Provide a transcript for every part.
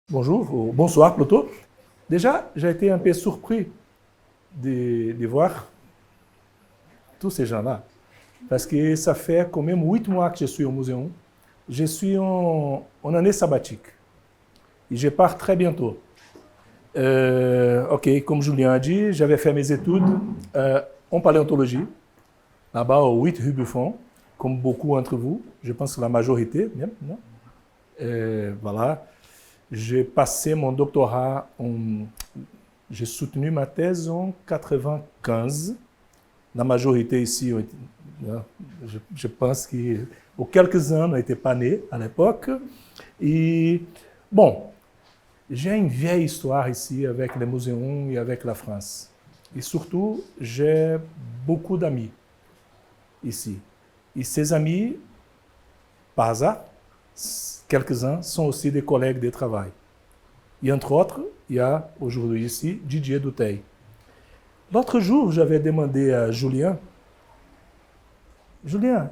Bonjour, ou bonsoir plutôt. Déjà, j'ai été un peu surpris de voir tous ces gens-là. Parce que ça fait quand même 8 mois que je suis au muséum. Je suis en année sabbatique. Et je pars très bientôt. Ok, comme Julien a dit, j'avais fait mes études en paléontologie, là-bas au 8 rue Buffon, comme beaucoup d'entre vous. Je pense que la majorité, même, non? Voilà. J'ai passé mon doctorat, j'ai soutenu ma thèse en 95. La majorité ici, je pense que quelques-uns n'étaient pas nés à l'époque. Et bon, j'ai une vieille histoire ici avec les muséums et avec la France. Et surtout, j'ai beaucoup d'amis ici. Et ces amis, par hasard, quelques-uns sont aussi des collègues de travail. Et entre autres, il y a aujourd'hui ici Didier Douteil. L'autre jour, j'avais demandé à Julien,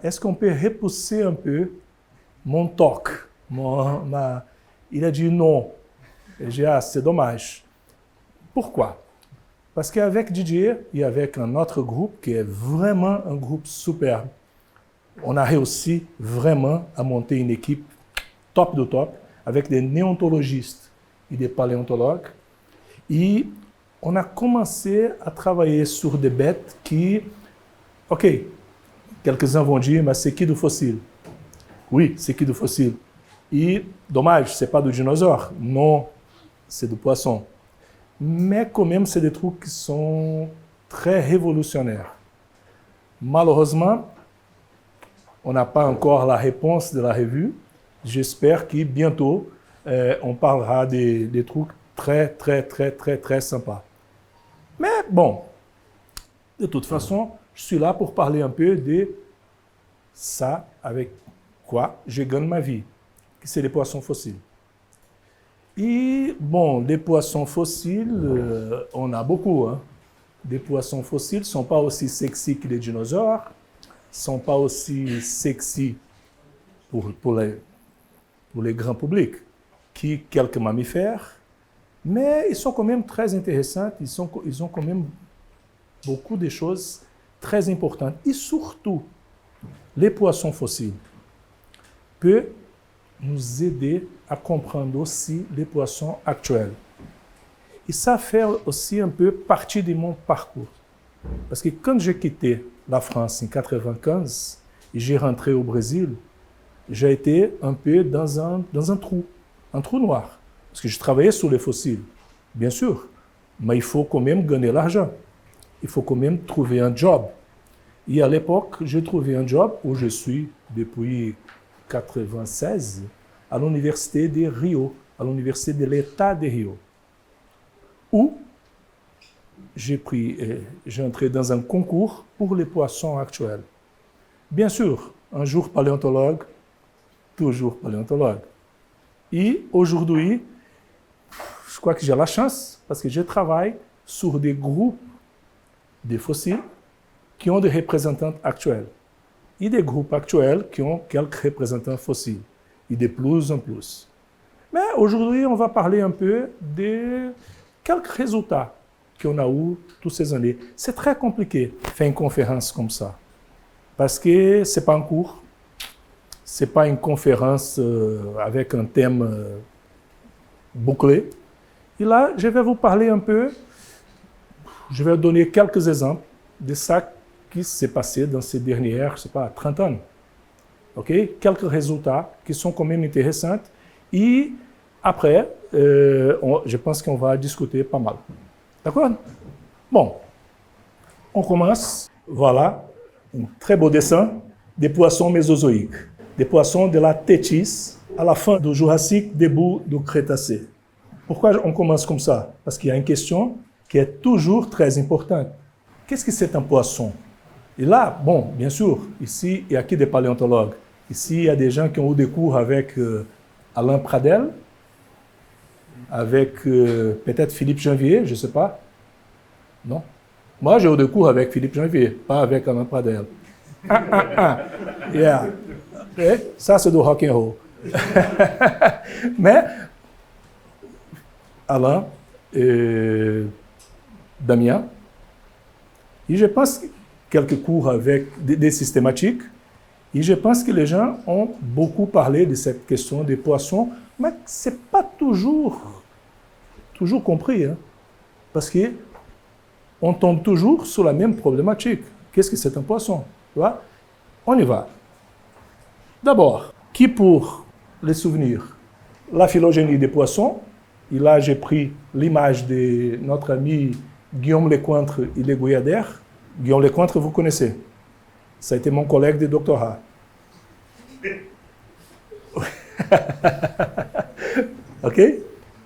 est-ce qu'on peut repousser un peu mon talk? Il a dit non. J'ai dit, c'est dommage. Pourquoi? Parce qu'avec Didier et avec un autre groupe qui est vraiment un groupe superbe, on a réussi vraiment à monter une équipe top de top, avec des néontologistes et des paléontologues. Et on a commencé à travailler sur des bêtes qui, ok, quelques-uns vont dire, mais c'est qui du fossile? Oui, c'est qui du fossile? Et, dommage, c'est pas du dinosaure. Non, c'est du poisson. Mais quand même, c'est des trucs qui sont très révolutionnaires. Malheureusement, on n'a pas encore la réponse de la revue. J'espère que bientôt, on parlera des trucs très sympas. Mais bon, de toute façon, je suis là pour parler un peu de ça avec quoi je gagne ma vie, que c'est les poissons fossiles. Et bon, des poissons fossiles, on a beaucoup. Hein. Des poissons fossiles ne sont pas aussi sexy que les dinosaures, ne sont pas aussi sexy pour les grands publics, que quelques mammifères, mais ils sont quand même très intéressants, ils ont quand même beaucoup de choses très importantes. Et surtout, les poissons fossiles peuvent nous aider à comprendre aussi les poissons actuels. Et ça fait aussi un peu partie de mon parcours. Parce que quand j'ai quitté la France en 1995 et j'ai rentré au Brésil, j'ai été un peu dans un trou noir. Parce que je travaillais sur les fossiles, bien sûr, mais il faut quand même gagner l'argent. Il faut quand même trouver un job. Et à l'époque, j'ai trouvé un job où je suis depuis 1996 à l'université de Rio, à l'université de l'État de Rio, où j'ai entré dans un concours pour les poissons actuels. Bien sûr, un jour paléontologue, toujours paléontologue. Et aujourd'hui, je crois que j'ai la chance parce que je travaille sur des groupes de fossiles qui ont des représentants actuels et des groupes actuels qui ont quelques représentants fossiles et de plus en plus. Mais aujourd'hui, on va parler un peu de quelques résultats qu'on a eu toutes ces années. C'est très compliqué de faire une conférence comme ça parce que ce n'est pas un cours. Ce n'est pas une conférence avec un thème bouclé. Et là, je vais vous parler un peu, je vais donner quelques exemples de ça qui s'est passé dans ces dernières, je ne sais pas, 30 ans. Okay? Quelques résultats qui sont quand même intéressants. Et après, je pense qu'on va discuter pas mal. D'accord? Bon, on commence. Voilà, un très beau dessin des poissons mésozoïques. Des poissons de la Tétis à la fin du Jurassique, début du Crétacé. Pourquoi on commence comme ça? Parce qu'il y a une question qui est toujours très importante. Qu'est-ce que c'est un poisson? Et là, bon, bien sûr, ici, il y a qui des paléontologues? Ici, il y a des gens qui ont eu des cours avec Alain Pradel, avec peut-être Philippe Janvier, je ne sais pas. Non? Moi, j'ai eu des cours avec Philippe Janvier, pas avec Alain Pradel. Yeah. Okay? Ça, c'est du rock and roll. Mais Alain et Damien. Et je pense quelques cours avec des systématiques. Et je pense que les gens ont beaucoup parlé de cette question des poissons, mais ce n'est pas toujours compris. Hein, parce qu'on tombe toujours sur la même problématique. Qu'est-ce que c'est un poisson? Tu vois? On y va. D'abord, qui pour les souvenirs? La phylogénie des poissons. Et là, j'ai pris l'image de notre ami Guillaume Lecointre et les Goyadères. Guillaume Lecointre, vous connaissez. Ça a été mon collègue de doctorat. OK?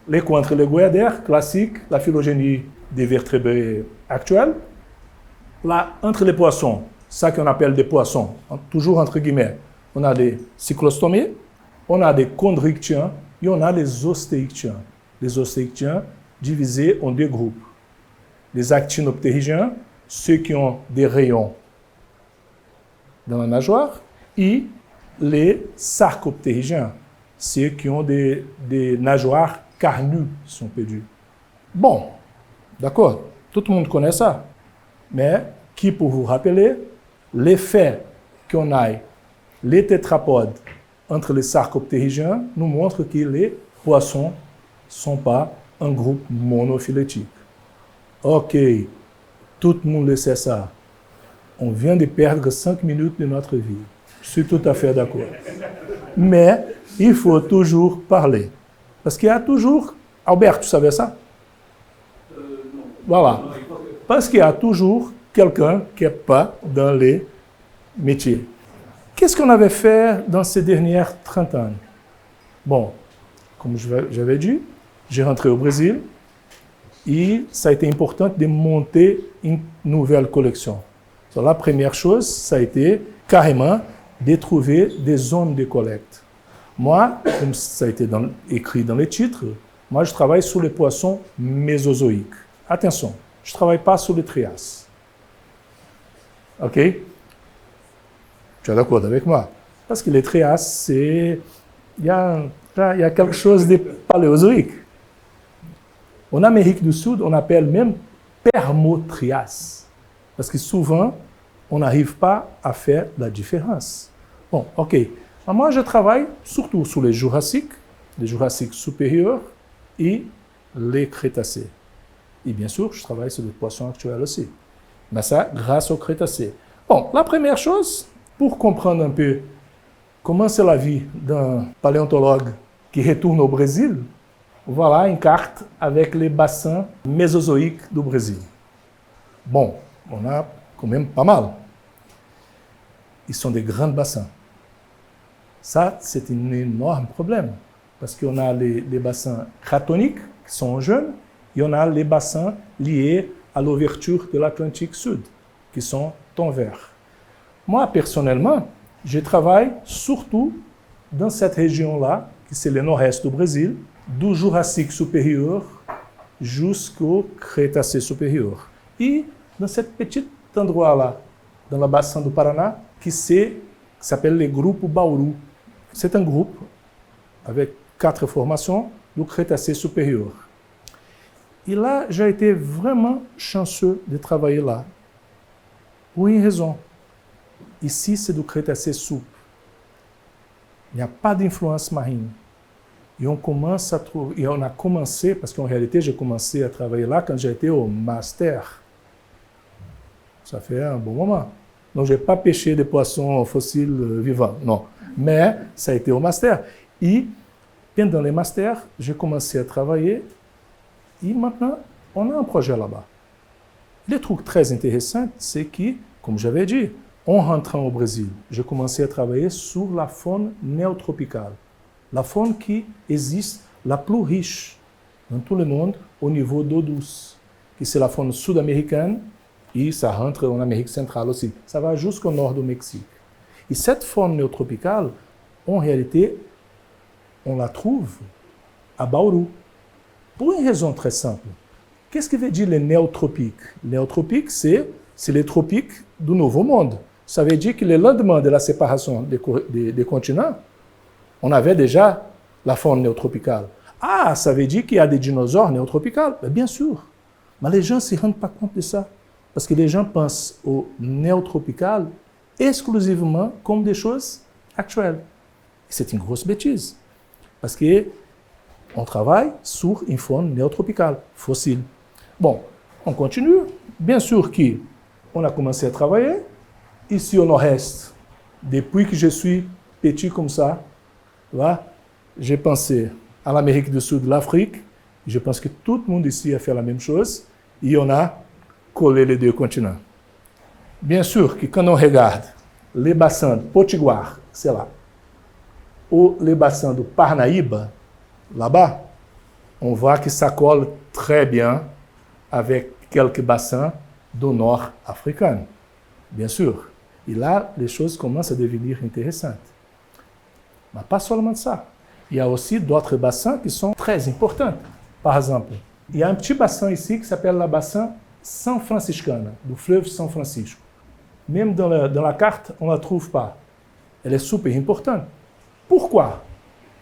Lecointre et les Goyadères, classique, la phylogénie des vertébrés actuels. Là, entre les poissons, ça qu'on appelle des poissons, toujours entre guillemets, on a des cyclostomiers, on a des chondrichtiens et on a les ostéichtiens. Les ostéichtiens divisés en deux groupes. Les actinoptérygiens, ceux qui ont des rayons dans la nageoire, et les sarcoptérygiens, ceux qui ont des nageoires carnues, si on peut dire. Bon, d'accord, tout le monde connaît ça. Mais qui, pour vous rappeler, l'effet qu'on a les tétrapodes entre les sarcoptérygiens nous montre que les poissons ne sont pas un groupe monophylétique. OK, tout le monde le sait ça. On vient de perdre 5 minutes de notre vie. Je suis tout à fait d'accord. Mais il faut toujours parler. Parce qu'il y a toujours... Albert, tu savais ça? Non. Voilà. Parce qu'il y a toujours quelqu'un qui n'est pas dans les métiers. Qu'est-ce qu'on avait fait dans ces dernières 30 ans? Bon, comme j'avais dit, j'ai rentré au Brésil et ça a été important de monter une nouvelle collection. Donc, la première chose, ça a été carrément de trouver des zones de collecte. Moi, comme ça a été écrit dans les titres, moi je travaille sur les poissons mésozoïques. Attention, je ne travaille pas sur les trias. OK? Tu es d'accord avec moi? Parce que les trias, c'est... Il y a quelque chose de paléozoïque. En Amérique du Sud, on appelle même permotrias. Parce que souvent, on n'arrive pas à faire la différence. Bon, OK. Moi, je travaille surtout sur les Jurassiques supérieurs et les Crétacés. Et bien sûr, je travaille sur les poissons actuels aussi. Mais ça, grâce aux Crétacés. Bon, la première chose, pour comprendre un peu comment c'est la vie d'un paléontologue qui retourne au Brésil, voilà une carte avec les bassins mésozoïques du Brésil. Bon, on a quand même pas mal. Ils sont des grands bassins. Ça, c'est un énorme problème, parce qu'on a les bassins cratoniques, qui sont jeunes, et on a les bassins liés à l'ouverture de l'Atlantique Sud, qui sont en vert. Moi, personnellement, je travaille surtout dans cette région-là, qui c'est le nord-est du Brésil, du Jurassique supérieur jusqu'au Crétacé supérieur. Et dans ce petit endroit-là, dans le bassin du Paraná, qui s'appelle le groupe Bauru. C'est un groupe avec 4 formations du Crétacé supérieur. Et là, j'ai été vraiment chanceux de travailler là. Pour une raison. Ici, c'est du Crétacé sup. Il n'y a pas d'influence marine. Et on a commencé, parce qu'en réalité, j'ai commencé à travailler là quand j'étais au master. Ça fait un bon moment. Donc, je n'ai pas pêché des poissons fossiles vivants, non. Mais ça a été au master. Et pendant les masters, j'ai commencé à travailler. Et maintenant, on a un projet là-bas. Le truc très intéressant, c'est que, comme j'avais dit, en rentrant au Brésil, j'ai commencé à travailler sur la faune néotropicale. La faune qui existe la plus riche dans tout le monde au niveau d'eau douce. Que c'est la faune sud-américaine et ça rentre en Amérique centrale aussi. Ça va jusqu'au nord du Mexique. Et cette faune néotropicale, en réalité, on la trouve à Bauru. Pour une raison très simple. Qu'est-ce que veut dire les néotropiques? Néotropiques, c'est les tropiques du Nouveau Monde. Ça veut dire que le lendemain de la séparation des continents, on avait déjà la faune néotropicale. Ah, ça veut dire qu'il y a des dinosaures néotropicaux? Ben, bien sûr. Mais les gens ne se rendent pas compte de ça. Parce que les gens pensent au néotropical exclusivement comme des choses actuelles. C'est une grosse bêtise. Parce qu'on travaille sur une faune néotropicale, fossile. Bon, on continue. Bien sûr qu'on a commencé à travailler. Ici au nord-est, depuis que je suis petit comme ça, là, j'ai pensé à l'Amérique du Sud, l'Afrique. Je pense que tout le monde ici a fait la même chose. Et on a collé les deux continents. Bien sûr que quand on regarde les bassins de Potiguar, c'est là, ou les bassins do Parnaíba, là-bas, on voit que ça colle très bien avec quelques bassins du nord africain. Bien sûr. Et là, les choses commencent à devenir intéressantes. Mais pas seulement ça. Il y a aussi d'autres bassins qui sont très importants. Par exemple, il y a un petit bassin ici qui s'appelle le bassin São Franciscana, du fleuve São Francisco. Même dans la carte, on ne la trouve pas. Elle est super importante. Pourquoi?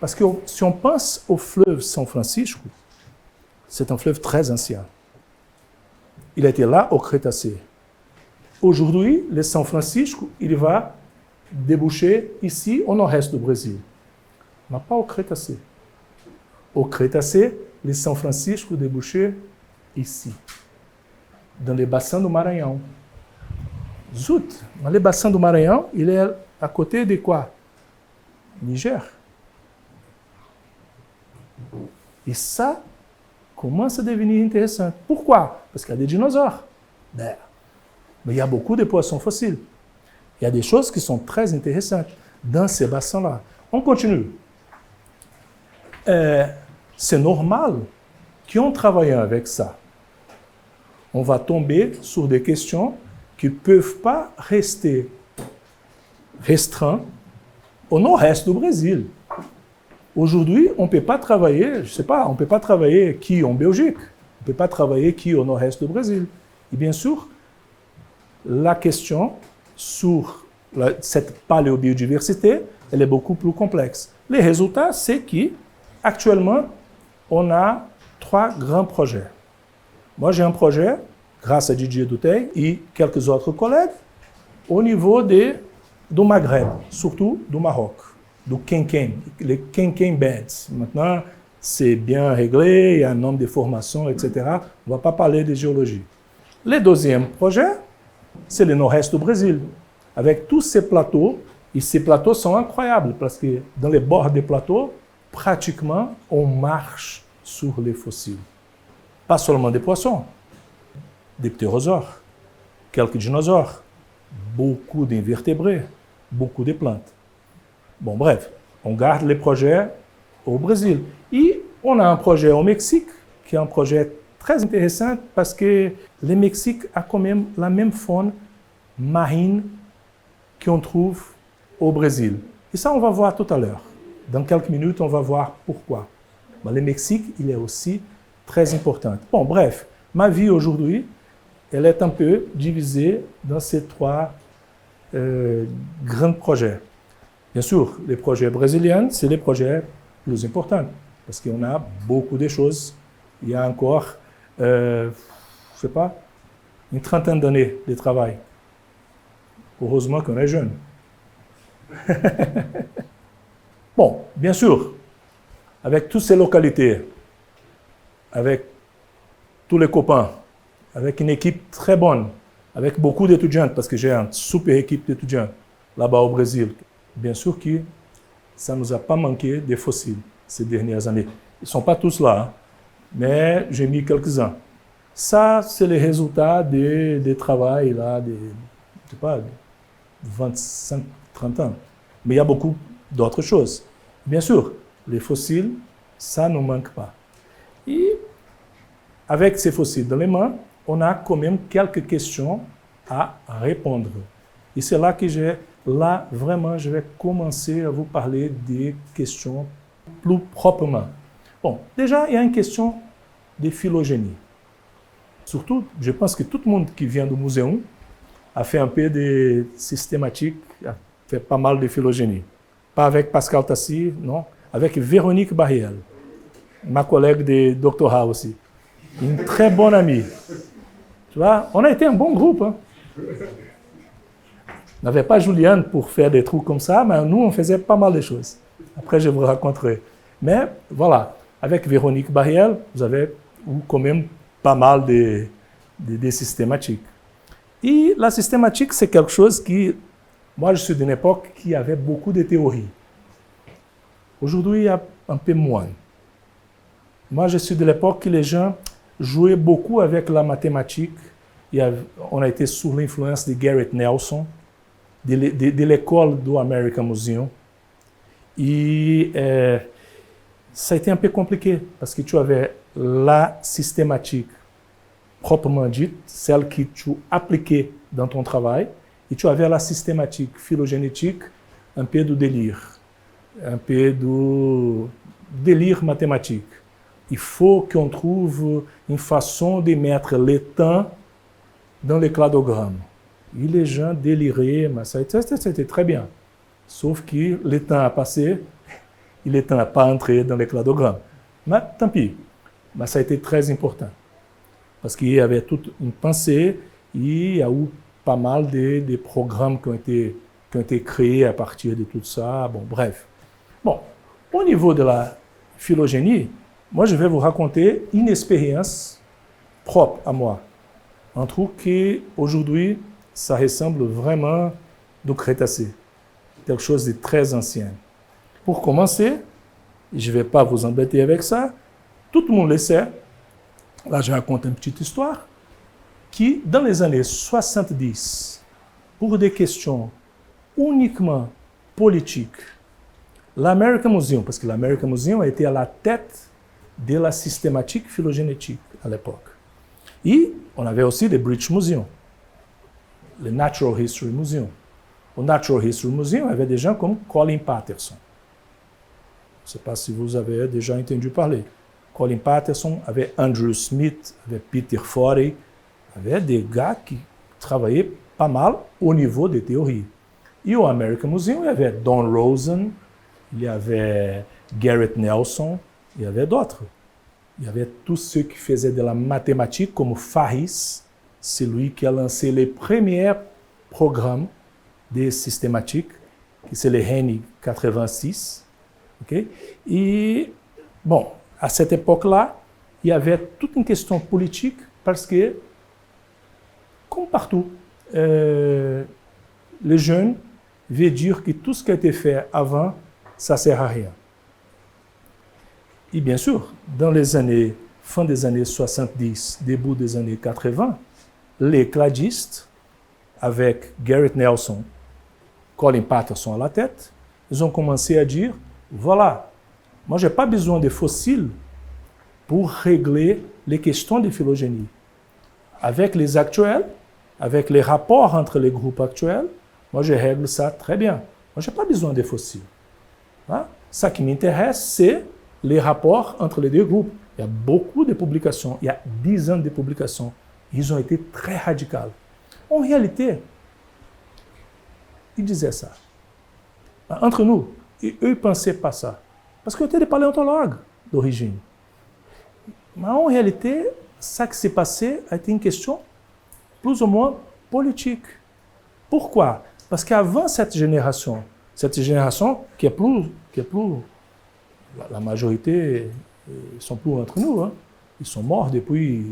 Parce que si on pense au fleuve São Francisco, c'est un fleuve très ancien. Il était là au Crétacé. Aujourd'hui, le São Francisco, il va déboucher ici, au nord-est du Brésil. Mais pas au Crétacé. Au Crétacé, le São Francisco débouchait ici, dans les bassins do Maranhão. Zut, mais le bassin do Maranhão, il est à côté de quoi? Niger. Et ça commence à devenir intéressant. Pourquoi? Parce qu'il y a des dinosaures. Mais il y a beaucoup de poissons fossiles. Il y a des choses qui sont très intéressantes dans ces bassins-là. On continue. C'est normal qu'en travaillant avec ça, on va tomber sur des questions qui ne peuvent pas rester restreintes au nord-est du Brésil. Aujourd'hui, on ne peut pas travailler, je ne sais pas, on ne peut pas travailler qui en Belgique, on ne peut pas travailler qui au nord-est du Brésil. Et bien sûr, la question sur cette paléobiodiversité, elle est beaucoup plus complexe. Les résultats, c'est qu'actuellement, on a 3 grands projets. Moi, j'ai un projet, grâce à Didier Duteil et quelques autres collègues, au niveau du Maghreb, surtout du Maroc, du Quinquem, les Quinquem Beds. Maintenant, c'est bien réglé, il y a un nombre de formations, etc. On ne va pas parler de géologie. Le deuxième projet, c'est le nord-est du Brésil, avec tous ces plateaux. Et ces plateaux sont incroyables, parce que dans les bords des plateaux, pratiquement, on marche sur les fossiles. Pas seulement des poissons, des ptérosaures, quelques dinosaures, beaucoup d'invertébrés, beaucoup de plantes. Bon, bref, on garde les projets au Brésil. Et on a un projet au Mexique, qui est un projet très intéressant parce que le Mexique a quand même la même faune marine qu'on trouve au Brésil. Et ça, on va voir tout à l'heure. Dans quelques minutes, on va voir pourquoi. Mais le Mexique, il est aussi très important. Bon, bref, ma vie aujourd'hui, elle est un peu divisée dans ces 3 grands projets. Bien sûr, les projets brésiliens, c'est les projets plus importants, parce qu'on a beaucoup de choses. Il y a encore, je ne sais pas, une trentaine d'années de travail. Heureusement qu'on est jeune. Bon, bien sûr, avec toutes ces localités, avec tous les copains, avec une équipe très bonne, avec beaucoup d'étudiants, parce que j'ai une super équipe d'étudiants là-bas au Brésil. Bien sûr que ça ne nous a pas manqué des fossiles ces dernières années. Ils ne sont pas tous là, hein, mais j'ai mis quelques-uns. Ça, c'est le résultat des travail là, je sais pas, 25, 30 ans. Mais il y a beaucoup d'autres choses. Bien sûr, les fossiles, ça ne manque pas. Et avec ces fossiles dans les mains, on a quand même quelques questions à répondre. Et c'est là que vraiment, je vais commencer à vous parler des questions plus proprement. Bon, déjà, il y a une question de phylogénie. Surtout, je pense que tout le monde qui vient du muséum a fait un peu de systématique, a fait pas mal de phylogénie. Pas avec Pascal Tassi, non, avec Véronique Barriel. ma collègue de doctorat aussi. Une très bonne amie. Tu vois, on a été un bon groupe. Hein. On n'avait pas Juliane pour faire des trucs comme ça, mais nous, on faisait pas mal de choses. Après, je vous raconterai. Mais voilà, avec Véronique Barriel, vous avez quand même pas mal de systématiques. Et la systématique, c'est quelque chose qui, moi, je suis d'une époque qui avait beaucoup de théories. Aujourd'hui, il y a un peu moins. Moi, je suis de l'époque où les gens jouaient beaucoup avec la mathématique. On a été sous l'influence de Garrett Nelson, de l'école du American Museum. Et ça a été un peu compliqué, parce que tu avais la systématique proprement dite, celle que tu appliquais dans ton travail, et tu avais la systématique phylogénétique, un peu du délire, un peu du délire mathématique. Il faut qu'on trouve une façon de mettre le temps dans les cladogramme. Et les gens déliraient, mais c'était très bien. Sauf que le temps a passé, et le temps n'a pas entré dans les cladogramme. Mais tant pis, mais ça a été très important. Parce qu'il y avait toute une pensée, et il y a eu pas mal de programmes qui ont été créés à partir de tout ça. Bon, bref. Bon, au niveau de la phylogénie, moi je vais vous raconter une expérience propre à moi. Un truc qui, aujourd'hui, ça ressemble vraiment au Crétacé. Quelque chose de très ancien. Pour commencer, je ne vais pas vous embêter avec ça, tout le monde le sait, là je raconte une petite histoire, qui dans les années 70, pour des questions uniquement politiques, l'American Museum, parce que l'American Museum a été à la tête de la systématique phylogénétique à l'époque. Et on avait aussi le British Museum, le Natural History Museum. Au Natural History Museum, il y avait des gens comme Colin Patterson. Je ne sais pas si vous avez déjà entendu parler. Colin Patterson, avait Andrew Smith, avait Peter Forey, avait des gars qui travaillaient pas mal au niveau des théories. Et au American Museum, il y avait Don Rosen, il y avait Garrett Nelson, il y avait d'autres. Il y avait tous ceux qui faisaient de la mathématique, comme Faris, c'est lui qui a lancé les premiers programmes de systématique, qui c'est le Hennig 86. Okay? Et bon, à cette époque-là, il y avait toute une question politique, parce que, comme partout, les jeunes veulent dire que tout ce qui a été fait avant, ça ne sert à rien. Et bien sûr, dans les années, fin des années 70, début des années 80, les cladistes, avec Garrett Nelson, Colin Patterson à la tête, ils ont commencé à dire, voilà, moi je n'ai pas besoin de fossiles pour régler les questions de phylogénie. Avec les actuels, avec les rapports entre les groupes actuels, moi je règle ça très bien. Moi je n'ai pas besoin de fossiles. Hein? Ça qui m'intéresse, c'est les rapports entre les deux groupes. Il y a beaucoup de publications, il y a 10 ans de publications. Ils ont été très radicaux. En réalité, ils disaient ça. Entre nous, et eux ne pensaient pas ça. Parce qu'ils étaient des paléontologues d'origine. Mais en réalité, ça qui s'est passé a été une question plus ou moins politique. Pourquoi? Parce qu'avant cette génération qui est plus la majorité ne sont plus entre nous, hein. Ils sont morts depuis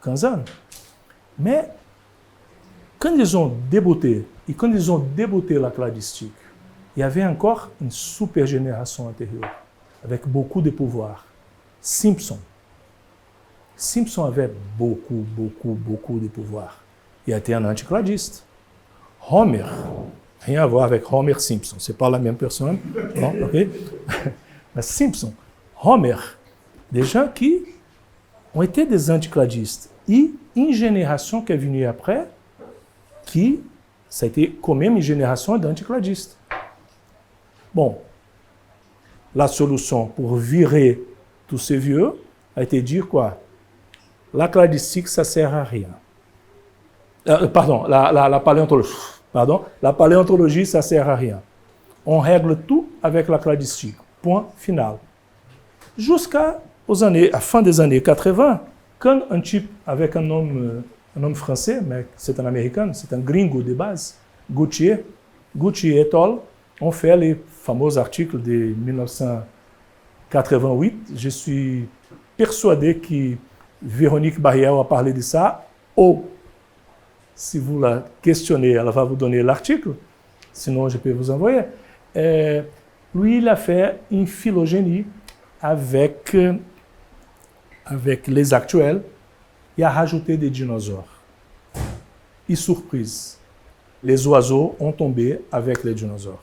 15 ans. Mais quand ils ont débuté, et quand ils ont débuté la cladistique, il y avait encore une super génération antérieure, avec beaucoup de pouvoir. Simpson. Simpson avait beaucoup de pouvoir. Il était un anticladiste. Homer, rien à voir avec Homer Simpson, c'est pas la même personne, non, ok? Mais Simpson, Homer, des gens qui ont été des anticladistes. Et une génération qui est venue après, qui, ça a été quand même une génération d'anticladistes. Bon, la solution pour virer tous ces vieux a été de dire quoi? La cladistique, ça ne sert à rien. La paléontologie. La paléontologie, ça ne sert à rien. On règle tout avec la cladistique. Point final. Jusqu'à à la fin des années 80, quand un type avec un nom français, mais c'est un américain, c'est un gringo de base, Gucci et al. Ont fait les fameux articles de 1988. Je suis persuadé que Véronique Barrière a parlé de ça, ou si vous la questionnez, elle va vous donner l'article, sinon je peux vous envoyer. Lui, il a fait une phylogénie avec les actuels et a rajouté des dinosaures. Et surprise, les oiseaux ont tombé avec les dinosaures.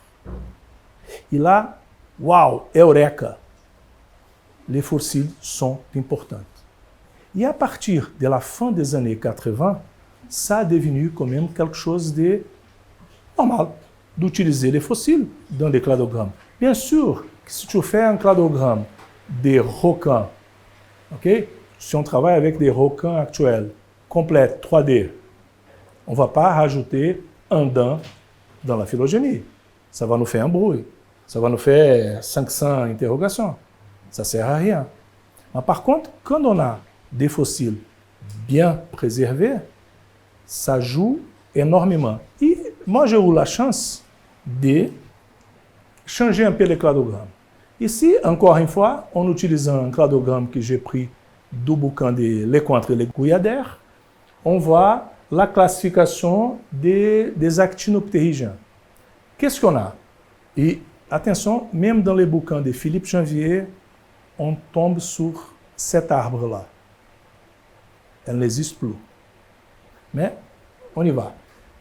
Et là, waouh, eureka! Les fossiles sont importants. Et à partir de la fin des années 80, ça a devenu quand même quelque chose de normal d'utiliser les fossiles dans les cladogrammes. Bien sûr que si tu fais un cladogramme des requins, okay, si on travaille avec des requins actuels, complètes, 3D, on ne va pas rajouter un dent dans la phylogénie. Ça va nous faire un bruit. Ça va nous faire 500 interrogations. Ça ne sert à rien. Mais par contre, quand on a des fossiles bien préservés, ça joue énormément. Et moi, j'ai eu la chance de changer un peu les cladogrammes. Ici, encore une fois, en utilisant un cladogramme que j'ai pris du bouquin de Lecointre et Guyadère, on voit la classification des actinoptérygiens. Qu'est-ce qu'on a? Et attention, même dans les bouquins de Philippe Janvier, on tombe sur cet arbre-là. Elle n'existe plus. Mais on y va.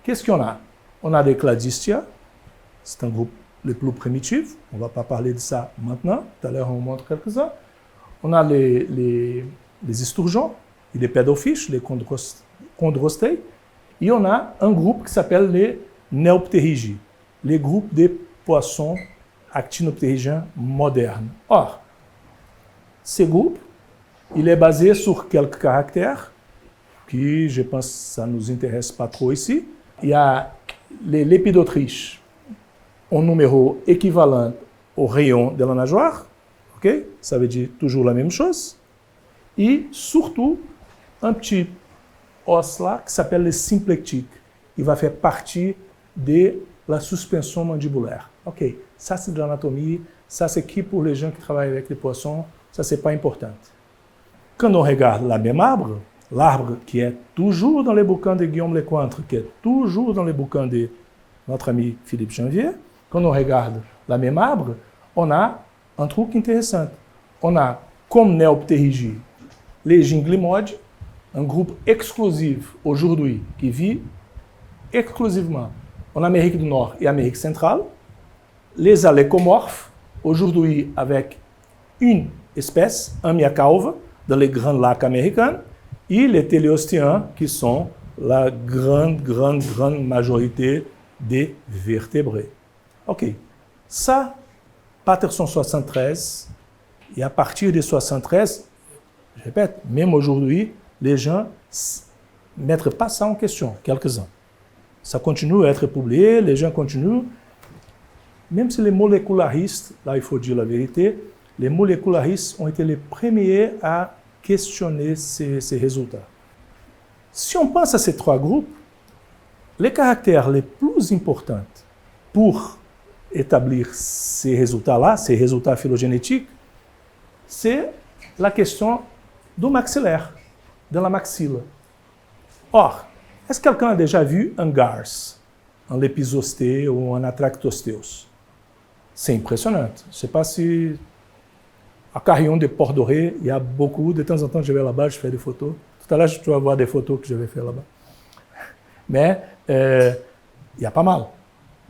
Qu'est-ce qu'on a? On a des Cladistia, c'est un groupe le plus primitif. On ne va pas parler de ça maintenant. Tout à l'heure, on montre quelques-uns. On a les esturgeons, et les pédophiches, les chondrostei. Et on a un groupe qui s'appelle les Neoptérygies, les groupes des poissons actinoptérygiens modernes. Or, ce groupe, il est basé sur quelques caractères qui, je pense, ça ne nous intéresse pas trop ici. Il y a les lépidotriches en numéro équivalent au rayon de la nageoire. Okay? Ça veut dire toujours la même chose. Et surtout, un petit os là qui s'appelle le symplectique. Il va faire partie de la suspension mandibulaire. Ok, ça c'est de l'anatomie, ça c'est qui pour les gens qui travaillent avec les poissons, ça c'est pas important. Quand on regarde la même arbre, l'arbre qui est toujours dans les bouquins de Guillaume Lecointre, qui est toujours dans les bouquins de notre ami Philippe Janvier, quand on regarde la même arbre, on a un truc intéressant. On a comme néoptérygie les ginglymodes, un groupe exclusif aujourd'hui qui vit exclusivement en Amérique du Nord et Amérique centrale, les alécomorphes, aujourd'hui avec une espèce, un miacalve, dans les grands lacs américains, et les téléostiens, qui sont la grande majorité des vertébrés. OK. Ça, Patterson 73, et à partir de 73, je répète, même aujourd'hui, les gens ne mettent pas ça en question, quelques-uns. Ça continue à être publié, les gens continuent. Même si les molécularistes, là il faut dire la vérité, les molécularistes ont été les premiers à questionner ces résultats. Si on pense à ces trois groupes, les caractères les plus importants pour établir ces résultats-là, ces résultats phylogénétiques, c'est la question du maxillaire, de la maxille. Or, est-ce que quelqu'un a déjà vu un garce, un lépisosté ou un atractosteus? C'est impressionnant. Je ne sais pas si à Carillon de Port-Doré, il y a beaucoup. De temps en temps, je vais là-bas, je fais des photos. Tout à l'heure, tu vas voir des photos que je vais faire là-bas. Mais il y a pas mal.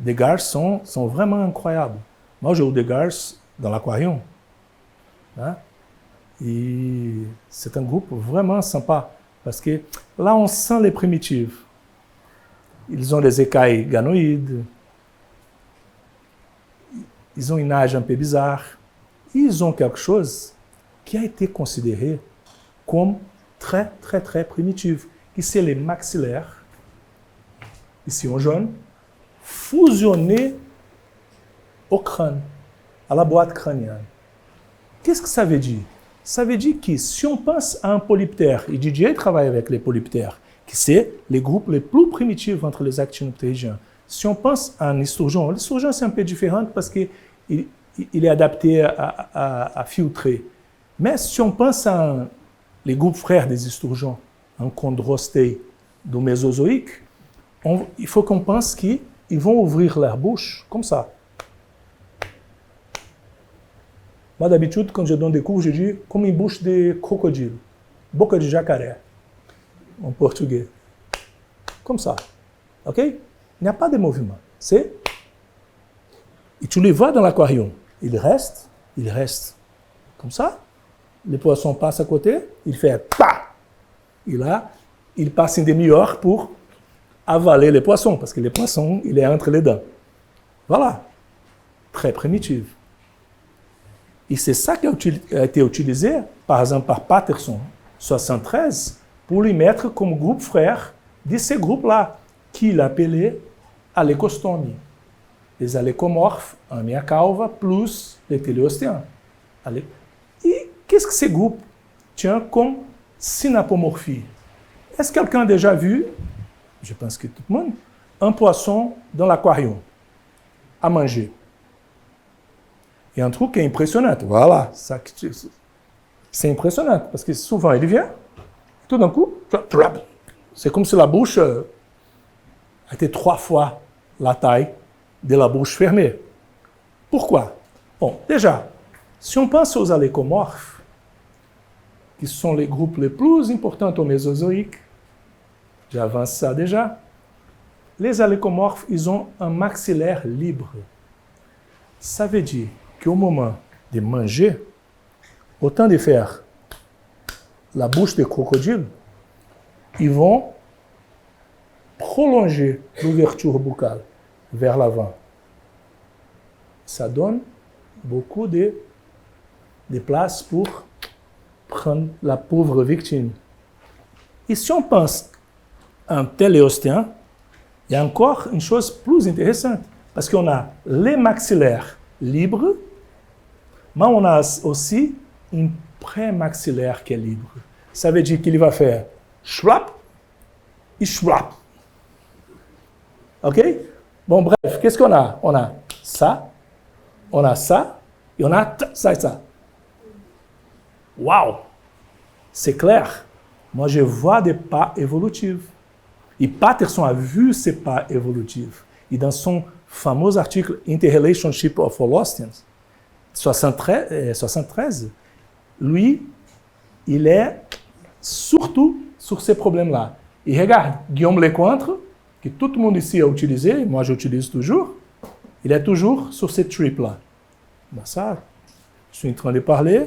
Les garces sont vraiment incroyables. Moi, j'ai eu des garces dans l'aquarium. Hein? Et c'est un groupe vraiment sympa. Parce que là, on sent les primitives. Ils ont des écailles ganoïdes. Ils ont une nage un peu bizarre. Ils ont quelque chose qui a été considéré comme très primitif, qui c'est les maxillaires, ici en jaune, fusionnés au crâne, à la boîte crânienne. Qu'est-ce que ça veut dire? Ça veut dire que si on pense à un polyptère, et Didier travaille avec les polyptères, qui c'est les groupes les plus primitifs entre les actinoptérygiens. Si on pense à un esturgeon, l'esturgeon c'est un peu différent parce qu'il est adapté à filtrer. Mais si on pense à les groupes frères des esturgeons, un chondrostei du Mésozoïque, il faut qu'on pense qu'ils vont ouvrir leur bouche comme ça. Moi, d'habitude, quand je donne des cours, je dis comme une bouche de crocodile, boca de jacaré, en portugais. Comme ça. OK? Il n'y a pas de mouvement. C'est... Et tu les vois dans l'aquarium. Il reste comme ça. Les poissons passent à côté, il fait pa! Et là, il passe une demi-heure pour avaler les poissons, parce que les poissons, il est entre les dents. Voilà. Très primitif. Et c'est ça qui a été utilisé, par exemple, par Patterson, 73, pour lui mettre comme groupe frère de ces groupes-là, qu'il appelait alecostomie. Les alecomorphes, amia calva, plus les téléostéens. Et qu'est-ce que ces groupes tiennent comme synapomorphie? Est-ce que quelqu'un a déjà vu, je pense que tout le monde, un poisson dans l'aquarium à manger? Il y a un truc qui est impressionnant. Voilà, c'est impressionnant, parce que souvent il vient, tout d'un coup, c'est comme si la bouche a été 3 fois la taille de la bouche fermée. Pourquoi? Bon, déjà, si on pense aux alecomorphes, qui sont les groupes les plus importants au Mésozoïque, j'avance ça déjà, les alecomorphes, ils ont un maxillaire libre. Ça veut dire qu'au moment de manger, autant de faire la bouche des crocodiles, ils vont prolonger l'ouverture buccale vers l'avant. Ça donne beaucoup de place pour prendre la pauvre victime. Et si on pense à un téléostéen, il y a encore une chose plus intéressante, parce qu'on a les maxillaires libres, mais on a aussi une prémaxillaire qui est libre. Ça veut dire qu'il va faire schwap et schwap. OK? Bon, bref, qu'est-ce qu'on a? On a ça, et on a ça et ça. Waouh! C'est clair. Moi, je vois des pas évolutifs. Et Patterson a vu ces pas évolutifs. Et dans son fameux article Interrelationship of Holosteans, 73, lui, il est surtout sur ces problèmes-là. Et regarde, Guillaume Lecointre, que tout le monde ici a utilisé, moi j'utilise toujours, il est toujours sur ces tripes-là. Ben ça, je suis en train de parler,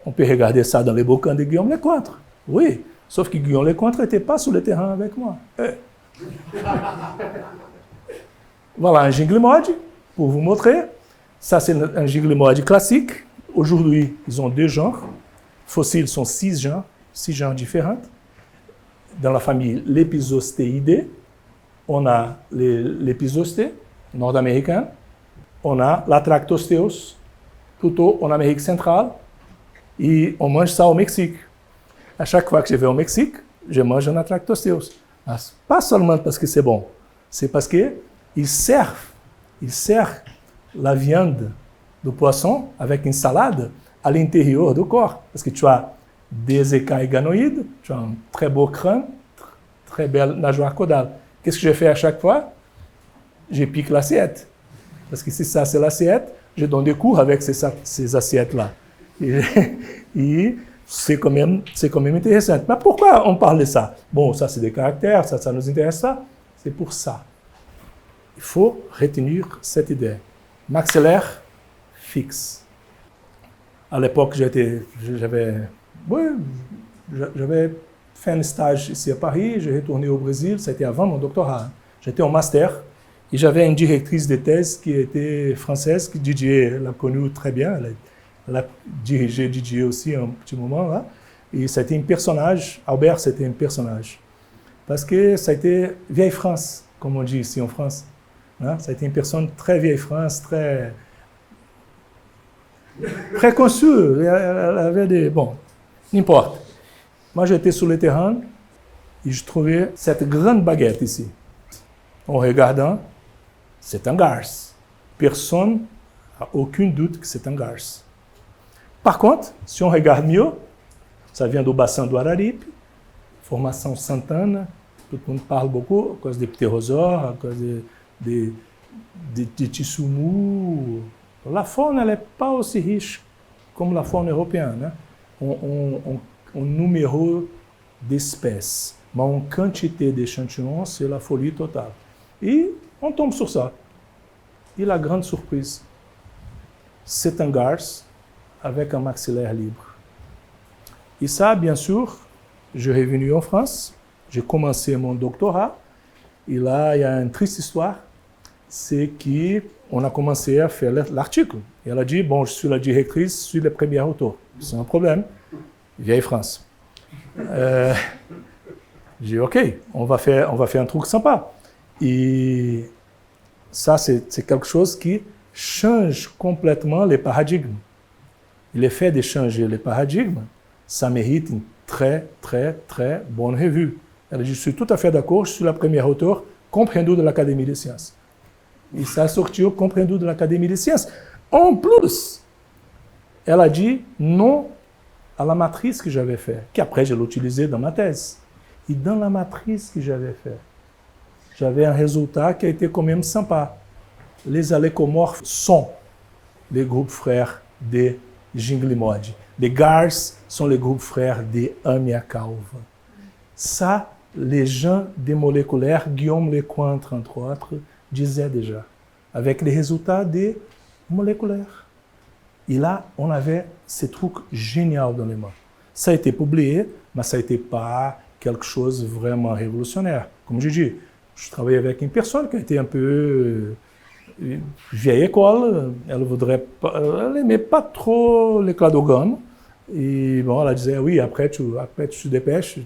on peut regarder ça dans les bouquins de Guillaume Lecointre. Oui, sauf que Guillaume Lecointre n'était pas sur le terrain avec moi. Voilà un Jingle-Mode pour vous montrer. Ça, c'est un Jingle-Mode classique. Aujourd'hui, ils ont 2 genres. Fossiles sont 6 genres différents. Dans la famille Lepizosteidae, on a l'Epizosté nord-américain. On a l'Atractosteus, plutôt en Amérique centrale. Et on mange ça au Mexique. À chaque fois que je vais au Mexique, je mange un Atractosteus. Pas seulement parce que c'est bon, c'est parce qu'ils servent la viande du poisson avec une salade à l'intérieur du corps. Parce que tu as des écailles ganoïdes, tu as un très beau crâne, très belle nageoire caudale. Qu'est-ce que je fais à chaque fois? Je pique l'assiette. Parce que si ça c'est l'assiette, je donne des cours avec ces assiettes-là. Et c'est quand même intéressant. Mais pourquoi on parle de ça? Bon, ça c'est des caractères, ça nous intéresse ça. C'est pour ça. Il faut retenir cette idée. Maxillaire fixe. À l'époque, j'avais fait un stage ici à Paris, j'ai retourné au Brésil, c'était avant mon doctorat. J'étais en master et j'avais une directrice de thèse qui était française, que Didier l'a connue très bien. Elle a dirigé Didier aussi un petit moment là. Et c'était un personnage, Albert c'était un personnage. Parce que ça a été vieille France, comme on dit ici en France. Hein? Ça a été une personne très vieille France, très... Préconçu, elle avait des... Bon, n'importe. Moi, j'étais sur le terrain et je trouvais cette grande baguette ici. En regardant, c'est un garce. Personne n'a aucun doute que c'est un garce. Par contre, si on regarde mieux, ça vient do bassin do Araripe, formação Santana, tout le monde parle beaucoup à cause des ptérosaures, à cause des tissus mous. La faune, elle n'est pas aussi riche comme la faune européenne, hein? En numéro d'espèces, mais en quantité d'échantillons, c'est la folie totale. Et on tombe sur ça. Et la grande surprise, c'est un garce avec un maxillaire libre. Et ça, bien sûr, je suis revenu en France, j'ai commencé mon doctorat, et là, il y a une triste histoire, c'est qu'on a commencé à faire l'article. Et elle a dit, bon, je suis la directrice, je suis le premier auteur. C'est un problème. Vieille France. J'ai dit, OK, on va faire un truc sympa. Et ça, c'est quelque chose qui change complètement les paradigmes. Et le fait de changer les paradigmes, ça mérite une très, très, très bonne revue. Elle dit, je suis tout à fait d'accord, je suis la première auteure compréhendue de l'Académie des sciences. Et ça a sorti compréhendu de l'Académie des sciences. En plus, elle a dit non à la matrice que j'avais faite, qu'après je l'ai utilisée dans ma thèse. Et dans la matrice que j'avais faite, j'avais un résultat qui a été quand même sympa. Les alécomorphes sont les groupes frères des Ginglimodi. Les garces sont les groupes frères des Amiacalva. Ça, les gens des moléculaires, Guillaume Lecointre, entre autres, disaient déjà, avec les résultats des moléculaires. Et là, on avait ces trucs géniaux dans les mains. Ça a été publié, mais ça n'était pas quelque chose de vraiment révolutionnaire. Comme je dis, je travaillais avec une personne qui était un peu vieille école, elle n'aimait pas trop les cladogone. Et bon, elle disait, oui, après tu te dépêches.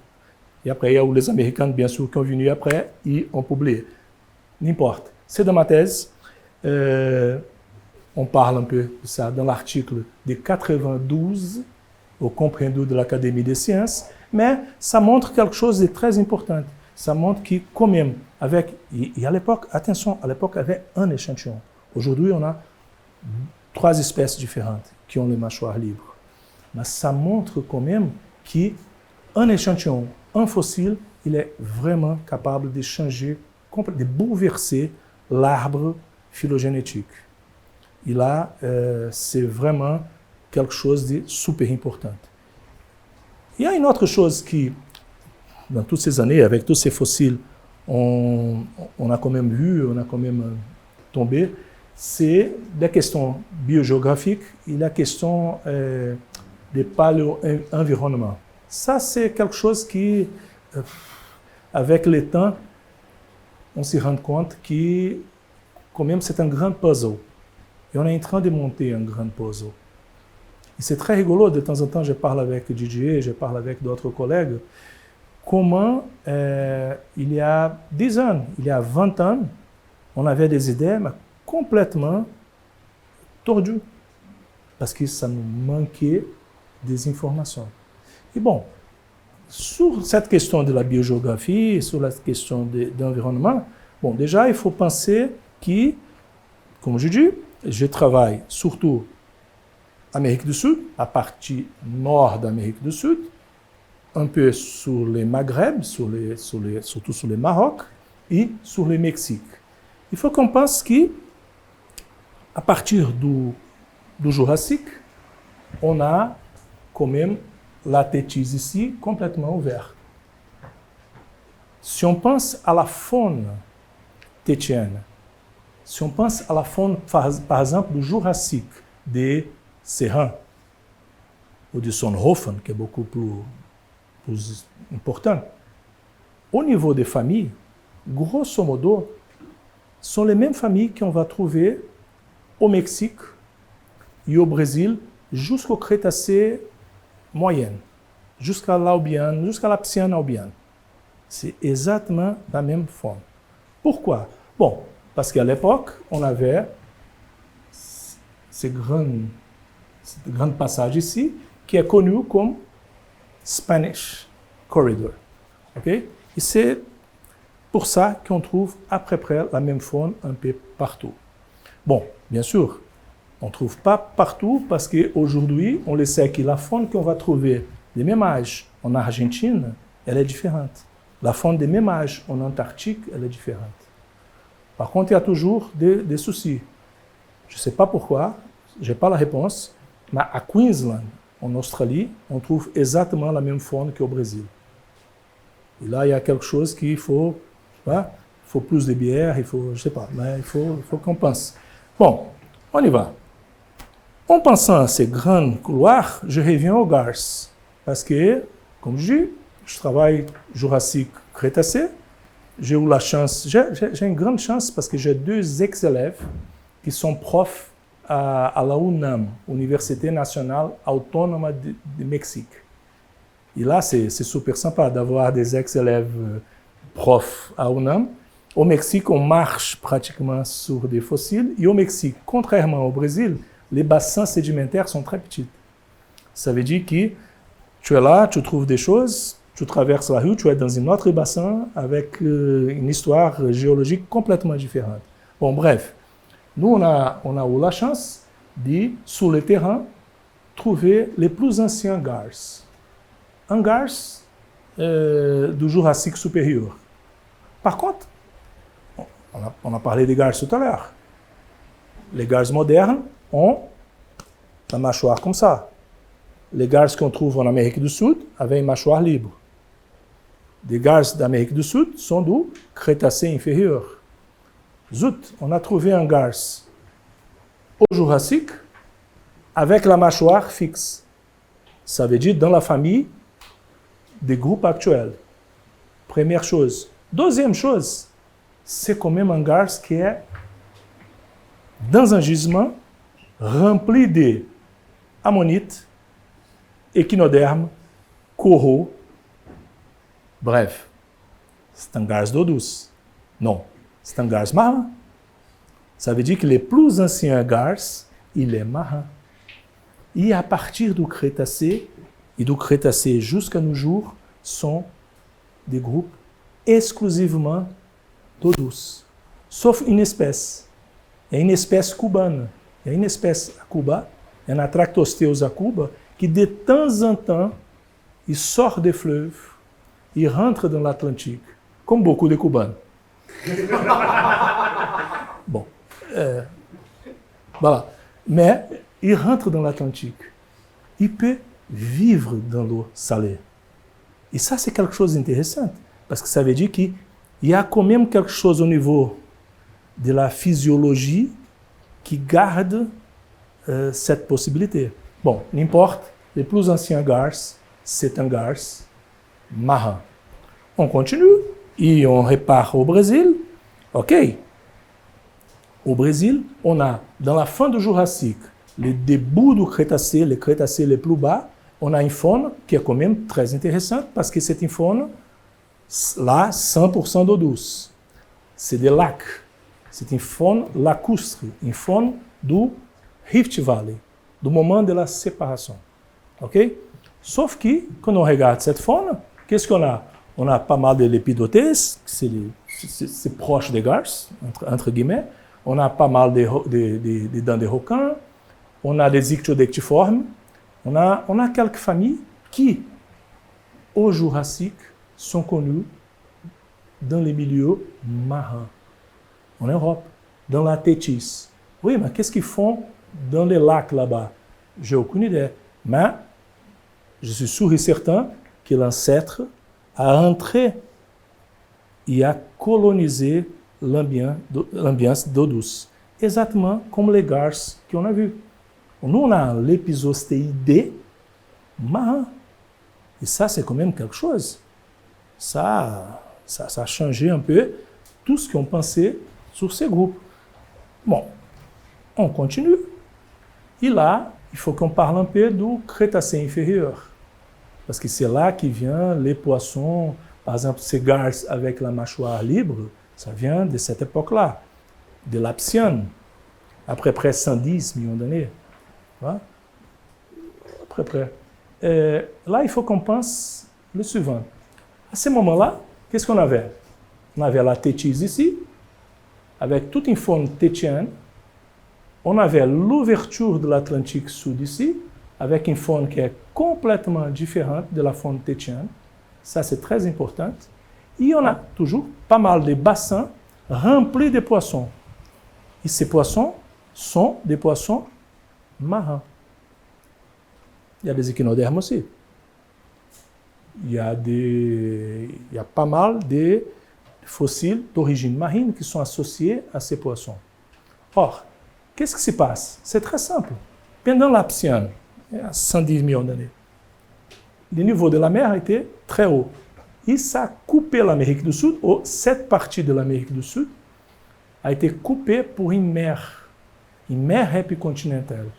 Et après, il y a eu les Américains, bien sûr, qui ont venu après et ont publié. N'importe. C'est dans ma thèse. On parle un peu de ça dans l'article de 92, au compréhendu de l'Académie des sciences, mais ça montre quelque chose de très important. Ça montre que, quand même, et à l'époque, attention, à l'époque, il y avait un échantillon. Aujourd'hui, on a 3 espèces différentes qui ont les mâchoires libres. Mais ça montre quand même qu'un échantillon, un fossile, il est vraiment capable de changer, de bouleverser l'arbre phylogénétique. Et là, c'est vraiment quelque chose de super important. Il y a une autre chose qui, dans toutes ces années, avec tous ces fossiles, on a quand même vu, on a quand même tombé, c'est la question biogéographique et la question des paléo-environnement. Ça, c'est quelque chose qui, avec le temps, on se rend compte que, quand même, c'est un grand puzzle. Et on est en train de monter un grand puzzle. Et c'est très rigolo, de temps en temps, je parle avec Didier, je parle avec d'autres collègues, comment il y a 10 ans, il y a 20 ans, on avait des idées mais complètement tordues, parce que ça nous manquait des informations. Et bon, sur cette question de la biogéographie, sur la question de l'environnement, bon, déjà, il faut penser que, comme je dis, je travaille surtout en Amérique du Sud, à partie nord d'Amérique du Sud, un peu sur les Maghreb, surtout sur les Maroc et sur le Mexique. Il faut qu'on pense qu'à partir du Jurassique, on a quand même la tétise ici complètement ouverte. Si on pense à la faune tétienne, si on pense à la faune, par exemple, du Jurassique, des Serrans, ou de Sonhofen, qui est beaucoup plus important, au niveau des familles, grosso modo, sont les mêmes familles qu'on va trouver au Mexique et au Brésil jusqu'au Crétacé moyen, jusqu'à l'Albiane, jusqu'à la Psiane-Albiane. C'est exactement la même forme. Pourquoi? Bon, parce qu'à l'époque, on avait ces grands cette grande passage ici, qui est connue comme Spanish Corridor. Okay? Et c'est pour ça qu'on trouve à peu près la même faune un peu partout. Bon, bien sûr, on ne trouve pas partout parce qu'aujourd'hui, on le sait que la faune qu'on va trouver de même âge en Argentine, elle est différente. La faune de même âge en Antarctique, elle est différente. Par contre, il y a toujours des soucis. Je ne sais pas pourquoi, je n'ai pas la réponse, mais à Queensland, en Australie, on trouve exactement la même faune qu'au Brésil. Et là, il y a quelque chose qu'il faut, il faut plus de bière, il faut, je ne sais pas, mais il faut qu'on pense. Bon, on y va. En pensant à ces grands couloirs, je reviens aux garces. Parce que, comme je dis, je travaille Jurassique Crétacé. J'ai eu la chance, j'ai une grande chance parce que j'ai 2 ex-élèves qui sont profs à la UNAM, Université Nationale Autonome du Mexique. Et là, c'est super sympa d'avoir des ex-élèves profs à UNAM. Au Mexique, on marche pratiquement sur des fossiles. Et au Mexique, contrairement au Brésil, les bassins sédimentaires sont très petits. Ça veut dire que tu es là, tu trouves des choses, tu traverses la rue, tu es dans un autre bassin avec une histoire géologique complètement différente. Bon, bref, nous, on a eu la chance de, sur le terrain, trouver les plus anciens garces. Un garce du Jurassique supérieur. Par contre, on a parlé des garces tout à l'heure. Les garces modernes ont la mâchoire comme ça. Les garces qu'on trouve en Amérique du Sud avaient une mâchoire libre. Les garces d'Amérique du Sud sont du Crétacé inférieur. Zut, on a trouvé un garce au Jurassique avec la mâchoire fixe. Ça veut dire dans la famille des groupes actuels. Première chose. Deuxième chose, c'est quand même un garce qui est dans un gisement rempli de ammonites, échinodermes, coraux. Bref, c'est un garce d'eau douce. Non, c'est un garce marin. Ça veut dire que les plus anciens garces, il est marin. Et à partir du Crétacé, et du Crétacé jusqu'à nos jours, sont des groupes exclusivement d'eau douce. Sauf une espèce. Il y a une espèce cubane. Il y a une espèce à Cuba, il y a un Atractosteus à Cuba, qui de temps en temps, il sort des fleuves, il rentre dans l'Atlantique, comme beaucoup de Cubains. Bon, voilà. Mais il rentre dans l'Atlantique. Il peut vivre dans l'eau salée. Et ça, c'est quelque chose d'intéressant, parce que ça veut dire qu'il y a quand même quelque chose au niveau de la physiologie qui garde cette possibilité. Bon, n'importe, les plus anciens garces, c'est un garce marin. On continue et on repart au Brésil. OK. Au Brésil, on a, dans la fin du Jurassique, les débuts du Crétacé, les Crétacés les plus bas, on a une faune qui est quand même très intéressante parce que c'est une faune, là, 100% d'eau douce. C'est des lacs. C'est une faune lacustre, une faune du Rift Valley, du moment de la séparation. OK? Sauf que, quand on regarde cette faune, qu'est-ce qu'on a? On a pas mal de lépidothèses, c'est proche des garces, entre guillemets. On a pas mal de dents de requin. On a des ictiodectiformes. On a quelques familles qui, au Jurassique, sont connues dans les milieux marins. En Europe, dans la Tétis. Oui, mais qu'est-ce qu'ils font dans les lacs là-bas? J'ai aucune idée. Mais je suis sûr et certain que l'ancêtre a entré et a colonisé l'ambiance d'eau douce. Exactement comme les garces qu'on a vus. Nous, on a l'épizostéidé marin. Et ça, c'est quand même quelque chose. Ça a changé un peu tout ce qu'on pensait sur ces groupes. Bon, on continue. Et là, il faut qu'on parle un peu du Crétacé inférieur. Parce que c'est là que viennent les poissons, par exemple, ces garces avec la mâchoire libre, ça vient de cette époque-là, de l'Aptiane, à peu près 110 millions d'années. Voilà. près. Là, il faut qu'on pense le suivant. À ce moment-là, qu'est-ce qu'on avait? On avait la Tétise ici, avec toute une faune tétienne. On avait l'ouverture de l'Atlantique Sud ici, avec une faune qui est complètement différente de la faune tétienne. Ça, c'est très important. Et on a toujours pas mal de bassins remplis de poissons. Et ces poissons sont des poissons marins. Il y a des échinodermes aussi. Il y a pas mal de fossiles d'origine marine qui sont associés à ces poissons. Or, qu'est-ce qui se passe? C'est très simple. Pendant l'Aptiane, il y a 110 millions d'années, le niveau de la mer était très haut. Et ça a coupé l'Amérique du Sud, ou cette partie de l'Amérique du Sud a été coupée pour une mer épicontinentale.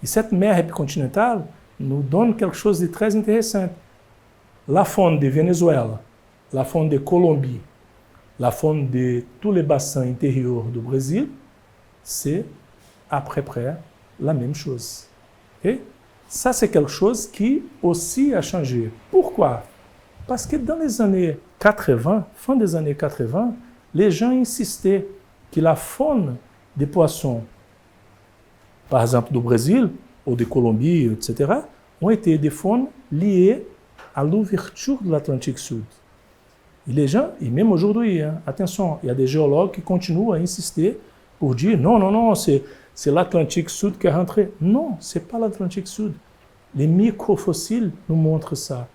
Et cette mer épicontinentale nous donne quelque chose de très intéressant. La faune de Venezuela, la faune de Colombie, la faune de tous les bassins intérieurs du Brésil, c'est à peu près la même chose. Et ça, c'est quelque chose qui aussi a changé. Pourquoi? Parce que dans les années 80, fin des années 80, les gens insistaient que la faune des poissons, par exemple du Brésil ou de Colombie, etc., ont été des faunes liées à l'ouverture de l'Atlantique Sud. Et les gens, et même aujourd'hui, attention, il y a des géologues qui continuent à insister pour dire non, c'est l'Atlantique Sud qui est rentré. Non, ce n'est pas l'Atlantique Sud. Les microfossiles nous montrent ça.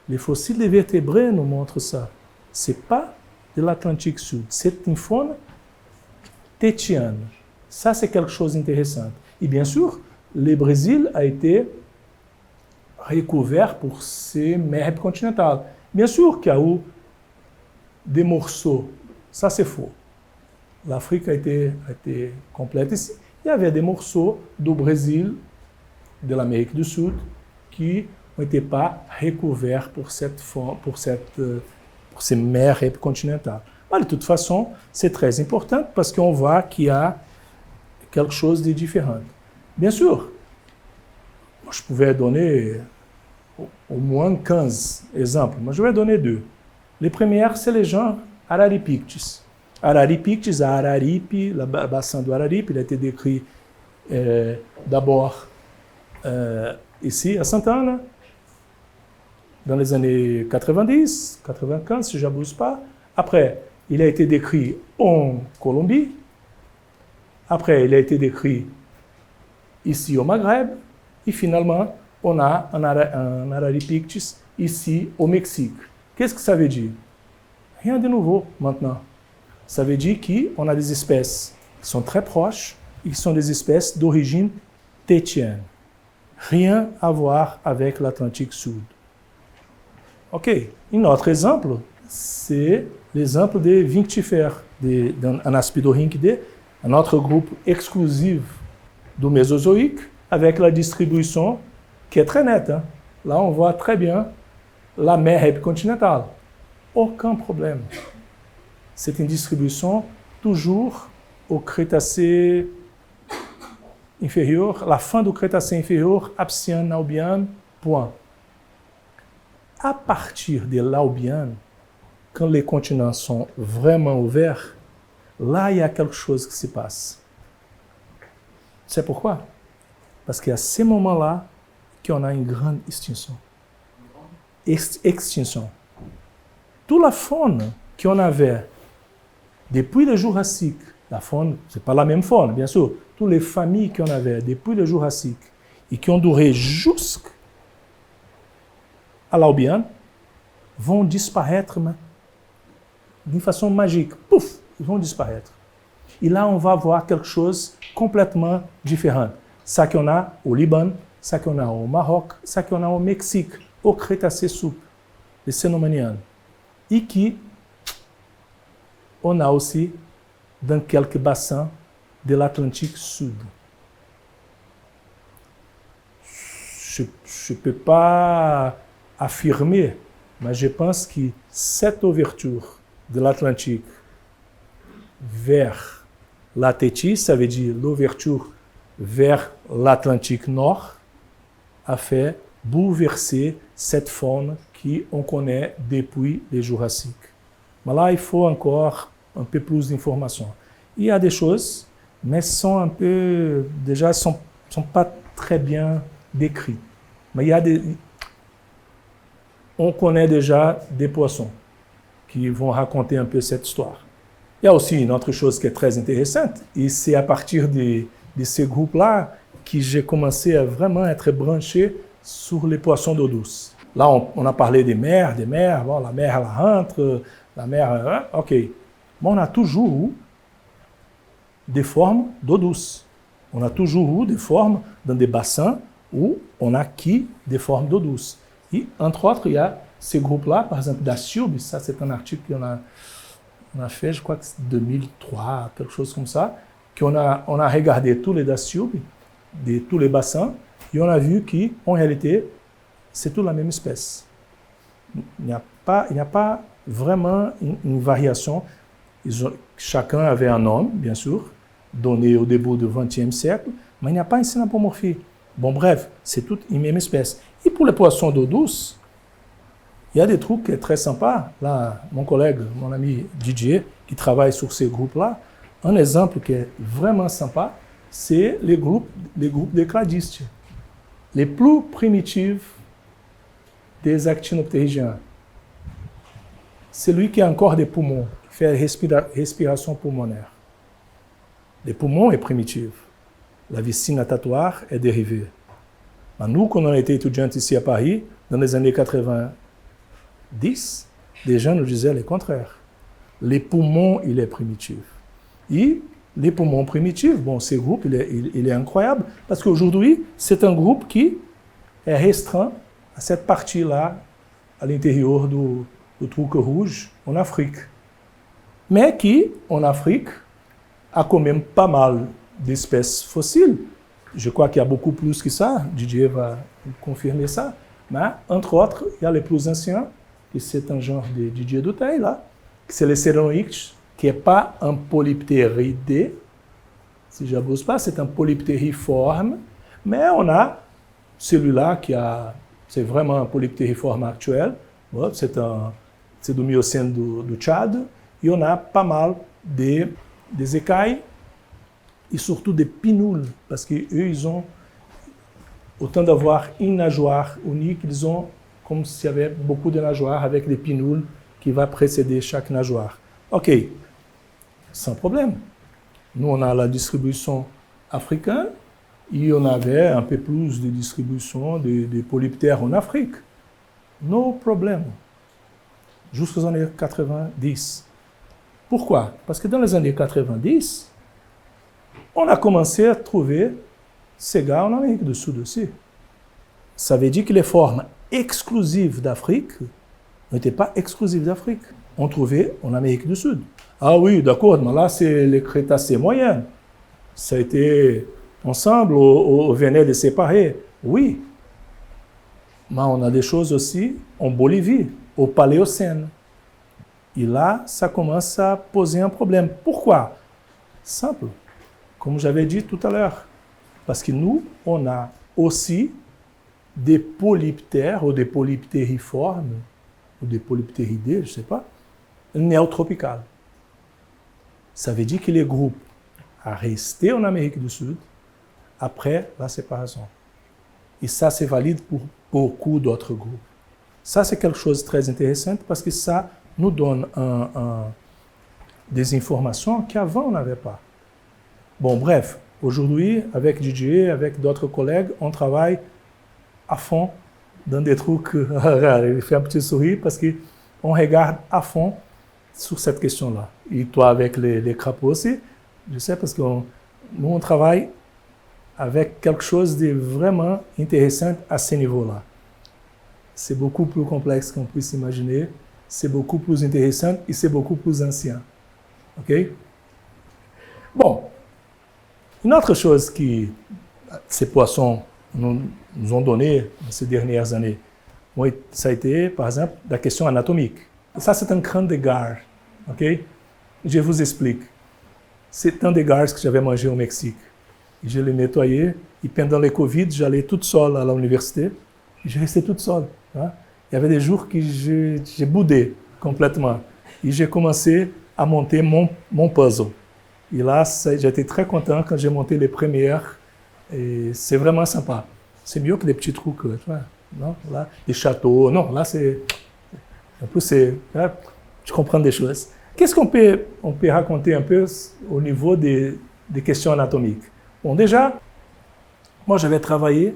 Les fossiles des vertébrés nous montrent ça. Ce n'est pas de l'Atlantique Sud. C'est une faune tétienne. Ça, c'est quelque chose d'intéressant. Et bien sûr, le Brésil a été recouvert pour ces mers continentales. Bien sûr qu'il y a eu des morceaux. Ça, c'est faux. L'Afrique a été complète ici. Il y avait des morceaux du Brésil, de l'Amérique du Sud, qui n'étaient pas recouverts pour ces mers continentales. Mais de toute façon, c'est très important parce qu'on voit qu'il y a quelque chose de différent. Bien sûr, je pouvais donner au moins 15 exemples, mais je vais donner 2. Les premières, c'est les gens Araripictes. Araripictes, à Araripe, le bassin de Araripe, il a été décrit d'abord ici à Santa Ana, dans les années 90, 95, si je n'abuse pas. Après, il a été décrit en Colombie. Après, il a été décrit ici au Maghreb. Et finalement, on a un Araripictes ici au Mexique. Qu'est-ce que ça veut dire? Rien de nouveau maintenant. Ça veut dire qu'on a des espèces qui sont très proches et qui sont des espèces d'origine tétienne. Rien à voir avec l'Atlantique Sud. OK. Un autre exemple, c'est l'exemple des vinctifères, d'un Aspidorhynchidae, un autre groupe exclusif du Mésozoïque, avec la distribution qui est très nette. Là, on voit très bien la mer épicontinentale. Aucun problème. C'est une distribution toujours au Crétacé inférieur, la fin du Crétacé inférieur, Aptiane, Albiane, point. À partir de l'Albiane, quand les continents sont vraiment ouverts, là, il y a quelque chose qui se passe. C'est pourquoi? Parce qu'à ce moment-là, qu'on a une grande extinction. Extinction. Toute la faune qu'on avait depuis le Jurassique, la faune, ce n'est pas la même faune, bien sûr, toutes les familles qu'on avait depuis le Jurassique et qui ont duré jusqu'à l'Albiane, vont disparaître d'une façon magique. Pouf, ils vont disparaître. Et là, on va voir quelque chose complètement différent. Ça qu'on a au Liban, ça qu'on a au Maroc, ça qu'on a au Mexique, au Crétacé Sud, les Cénomaniennes. Et qui, on a aussi dans quelques bassins de l'Atlantique Sud. Je ne peux pas affirmer, mais je pense que cette ouverture de l'Atlantique vers la Tétise, ça veut dire l'ouverture vers l'Atlantique Nord, a fait bouleverser cette faune qu'on connaît depuis le Jurassique. Mais là, il faut encore un peu plus d'informations. Il y a des choses, mais sont pas très bien décrites. Mais on connaît déjà des poissons qui vont raconter un peu cette histoire. Il y a aussi une autre chose qui est très intéressante, et c'est à partir de ces groupes-là que j'ai commencé à vraiment être branché sur les poissons d'eau douce. Là, on a parlé des mers, bon, la mer, elle rentre, la mer, ok. Mais on a toujours eu des formes d'eau douce. On a toujours eu des formes dans des bassins où on a des formes d'eau douce. Et, entre autres, il y a ces groupes-là, par exemple, Dasylbes, ça c'est un article qu'on a fait, je crois que c'est 2003, quelque chose comme ça, qu'on a regardé tous les Dasylbes, de tous les bassins, et on a vu qu'en réalité, c'est toute la même espèce. Il n'y a pas vraiment une variation. Chacun avait un nom, bien sûr, donné au début du XXe siècle, mais il n'y a pas une synapomorphie. Bon, bref, c'est toute une même espèce. Et pour les poissons d'eau douce, il y a des trucs très sympas. Là, mon collègue, mon ami Didier, qui travaille sur ces groupes-là, un exemple qui est vraiment sympa, c'est les groupes de cladistes. Les plus primitifs des actinoptérygiens. Celui qui a encore des poumons, qui fait respiration pulmonaire. Les poumons est primitif. La vessie natatoire est dérivée. Mais nous, quand on était étudiants ici à Paris, dans les années 90, des gens nous disaient le contraire. Les poumons, il est primitif. Et les poumons primitifs, bon, ce groupe, il est incroyable, parce qu'aujourd'hui, c'est un groupe qui est restreint à cette partie-là, à l'intérieur du truc rouge, en Afrique. Mais qui, en Afrique, a quand même pas mal d'espèces fossiles. Je crois qu'il y a beaucoup plus que ça, Didier va confirmer ça. Mais, entre autres, il y a les plus anciens, et c'est un genre de Didier Dutheil, là, c'est les Cerenoichthys, qui n'est pas un polyptéridé, si je n'abuse pas, c'est un polyptériforme, mais on a celui-là c'est vraiment un polyptériforme actuel, bon, c'est du Miocène du Tchad, et on a pas mal des écailles, et surtout des pinoules, parce qu'eux, ils ont, autant d'avoir une nageoire unique, ils ont comme s'il y avait beaucoup de nageoires avec des pinoules qui va précéder chaque nageoire. OK, sans problème. Nous, on a la distribution africaine et on avait un peu plus de distribution de polyptères en Afrique. No problème. Jusqu'aux années 90. Pourquoi? Parce que dans les années 90, on a commencé à trouver ces gars en Amérique du Sud aussi. Ça veut dire que les formes exclusives d'Afrique n'étaient pas exclusives d'Afrique. On trouvait en Amérique du Sud. Ah oui, d'accord, mais là, c'est les Crétacés moyens. Ça a été ensemble, on venait de séparer. Oui. Mais on a des choses aussi en Bolivie, au Paléocène. Et là, ça commence à poser un problème. Pourquoi? Simple. Comme j'avais dit tout à l'heure. Parce que nous, on a aussi des polyptères ou des polyptériformes, ou des polyptéridés, je ne sais pas, néotropicales. Ça veut dire que les groupes a resté en Amérique du Sud après la séparation. Et ça, c'est valide pour beaucoup d'autres groupes. Ça, c'est quelque chose de très intéressant parce que ça nous donne des informations qu'avant on n'avait pas. Bon, bref, aujourd'hui, avec Didier, avec d'autres collègues, on travaille à fond dans des trucs. Il fait un petit sourire parce qu'on regarde à fond sur cette question-là. Et toi, avec les crapauds aussi, je sais parce que nous, on travaille avec quelque chose de vraiment intéressant à ce niveau-là. C'est beaucoup plus complexe qu'on puisse imaginer, c'est beaucoup plus intéressant et c'est beaucoup plus ancien. OK? Bon, une autre chose que ces poissons nous ont donné ces dernières années, ça a été, par exemple, la question anatomique. Ça, c'est un crâne de gare. OK? Je vous explique. C'est un des gares que j'avais mangé au Mexique. et je les nettoyais. Et pendant le Covid, j'allais toute seule à l'université. Et je restais toute seule. Hein. Il y avait des jours que j'ai boudé complètement. Et j'ai commencé à monter mon puzzle. Et là, j'étais très content quand j'ai monté les premières. Et c'est vraiment sympa. C'est mieux que des petits trucs. Non, là, les châteaux. Non, là, c'est... En plus, c'est... Là, je comprends des choses. Qu'est-ce qu'on peut raconter un peu au niveau des questions anatomiques? Bon, déjà, moi, j'avais travaillé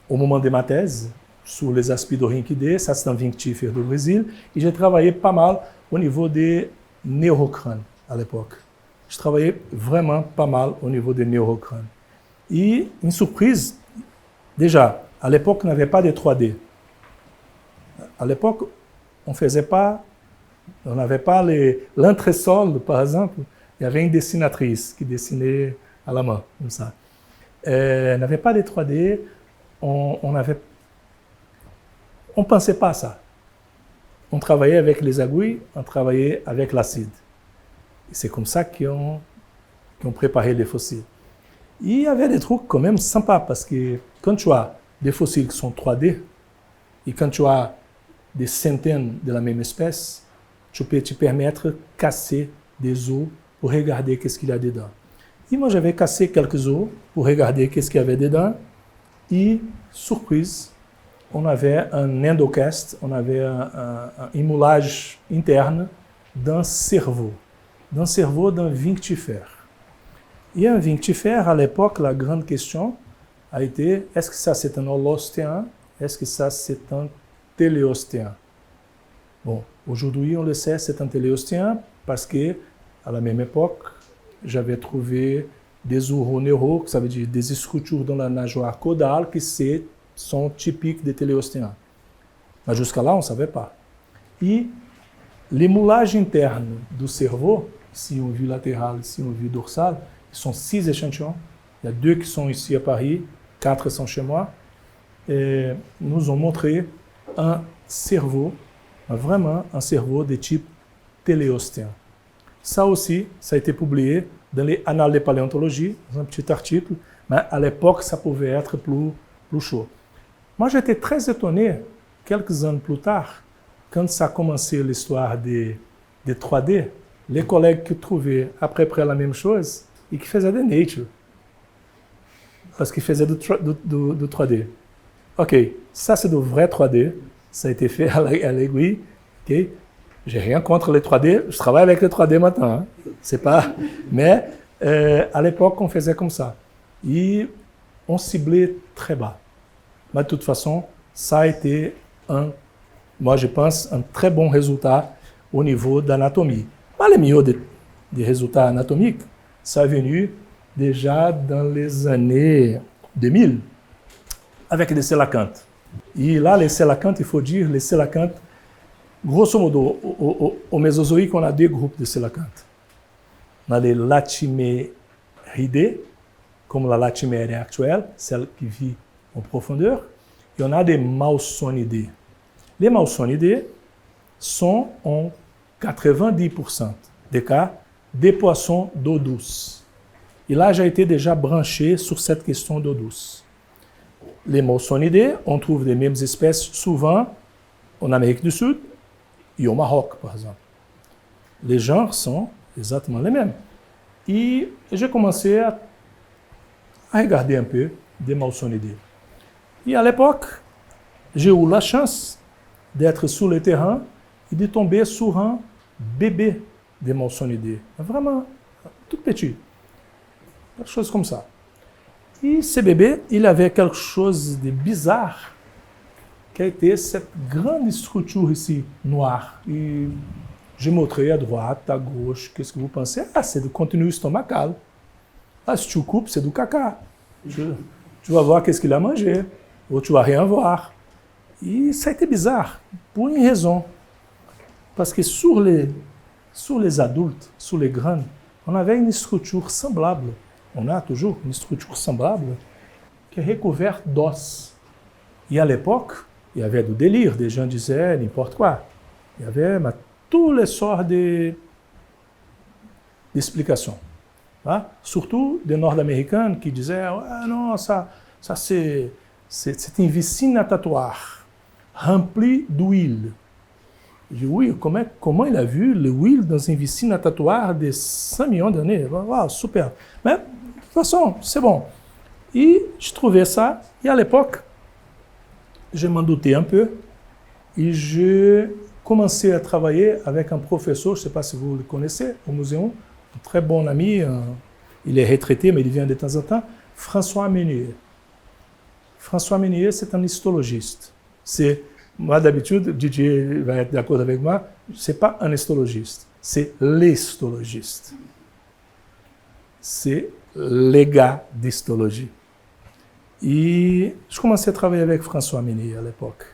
au moment de ma thèse sur les aspects d'orhinquidés, ça c'est un vinctifère do Brésil, et j'ai travaillé pas mal au niveau des neurocrânes à l'époque. Je travaillais vraiment pas mal au niveau des neurocrânes. Et une surprise, déjà, à l'époque, on n'avait pas de 3D. À l'époque, on n'avait pas l'entresol, par exemple. Il y avait une dessinatrice qui dessinait à la main, comme ça. On n'avait pas de 3D, on ne pensait pas à ça. On travaillait avec les aiguilles, on travaillait avec l'acide. C'est comme ça qu'on préparait les fossiles. Et il y avait des trucs quand même sympas, parce que quand tu as des fossiles qui sont 3D, et quand tu as des centaines de la même espèce, tu peux te permettre de casser des os pour regarder qu'est-ce qu'il y a dedans. Et moi, j'avais cassé quelques os pour regarder qu'est-ce qu'il y avait dedans. Et, surprise, on avait un endocast, on avait un moulage interne d'un cerveau d'un vinctifère. Et un vinctifère, à l'époque, la grande question a été, est-ce que ça c'est un holostéen? Est-ce que ça c'est un téléostéen? Bon, aujourd'hui on le sait, c'est un téléostéen parce que à la même époque, j'avais trouvé des uroneuraux, ça veut dire des structures dans la nageoire caudale qui sont typiques des téléostéens. Mais jusqu'à là, on ne savait pas. Et les moulages internes du cerveau, ici on vue latéral, ici on vue dorsale, sont 6 échantillons. Il y a 2 qui sont ici à Paris, 4 sont chez moi. Et nous ont montré un cerveau, vraiment un cerveau de type téléostéen. Ça aussi, ça a été publié dans les Annales de paléontologie, dans un petit article, mais à l'époque, ça pouvait être plus chaud. Moi, j'étais très étonné, quelques années plus tard, quand ça a commencé l'histoire des 3D, les collègues qui trouvaient à peu près la même chose et qui faisaient de Nature. Parce qu'ils faisaient du 3D. Ok, ça c'est du vrai 3D, ça a été fait à l'aiguille. Okay. J'ai rien contre les 3D, je travaille avec les 3D maintenant. Hein. C'est pas... Mais à l'époque, on faisait comme ça. Et on ciblait très bas. Mais de toute façon, ça a été moi je pense, un très bon résultat au niveau d'anatomie. Mais le mieux des résultats anatomiques, ça est venu déjà dans les années 2000, avec des coelacanths. Et là, les coelacanths, il faut dire, les coelacanths, grosso modo, au Mésozoïque, on a 2 groupes de coelacanths. On a les latiméridés, comme la latiméria actuelle, celle qui vit en profondeur, et on a des maussonidés. Les maussonidés sont en 90% des cas des poissons d'eau douce. Et là, j'ai été déjà branché sur cette question d'eau douce. Les maussonidés, on trouve les mêmes espèces souvent en Amérique du Sud et au Maroc, par exemple. Les genres sont exactement les mêmes. Et j'ai commencé à regarder un peu des maussonidés. Et à l'époque, j'ai eu la chance d'être sur le terrain et de tomber sur un bébé de maussonidés. Vraiment tout petit. Quelque chose comme ça. Et ce bébé, il avait quelque chose de bizarre, qui a été cette grande structure ici, noire. Et j'ai montré à droite, à gauche, qu'est-ce que vous pensez? Ah, c'est du contenu estomacal. Ah, si tu coupes, c'est du caca. Tu vas voir qu'est-ce qu'il a mangé, ou tu vas rien voir. E ça a été bizarre, pour une raison. Parce que sur les adultes, sur les grands, on avait une structure semblable. On a toujours une structure semblable qui est recouverte d'os. Et à l'époque, il y avait du délire, des gens disaient n'importe quoi. Il y avait toutes les sortes d'explications. Hein? Surtout des Nord-Américains qui disaient ah, non, ça c'est une vessie natatoire remplie d'huile. Je dis oui, comment il a vu l'huile dans une vessie natatoire de 5 millions d'années? Wow, super. Mais de toute façon, c'est bon. Et je trouvais ça, et à l'époque, je m'en doutais un peu, et je commençais à travailler avec un professeur, je ne sais pas si vous le connaissez, au Muséum, un très bon ami, il est retraité, mais il vient de temps en temps, François Meunier. François Meunier, c'est un histologiste. Moi, d'habitude, Didier va être d'accord avec moi, ce n'est pas un histologiste, c'est l'histologiste. C'est les gars d'histologie. Et je commençais à travailler avec François Meunier à l'époque.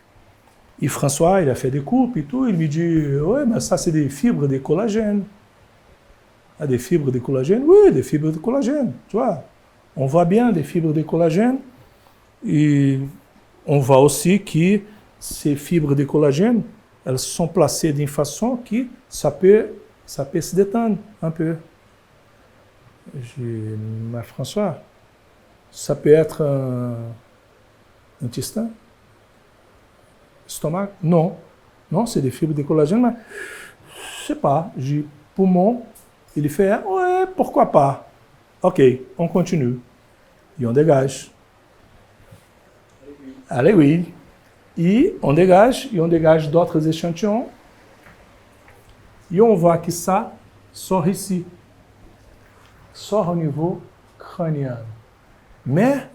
Et François, il a fait des coupes et tout, il me dit « Ouais, mais ça c'est des fibres de collagène. » Ah, des fibres de collagène? Oui, des fibres de collagène, tu vois. On voit bien des fibres de collagène. Et on voit aussi que ces fibres de collagène, elles sont placées d'une façon que ça peut se détendre un peu. J'ai dit, mais François, ça peut être un intestin, stomac? Non, c'est des fibres de collagène, mais je sais pas. J'ai poumon, il fait, ouais, pourquoi pas? Ok, on continue. Et on dégage. Allez, oui. Et on dégage d'autres échantillons. Et on voit que ça sort ici. Sort au niveau crânien. Mais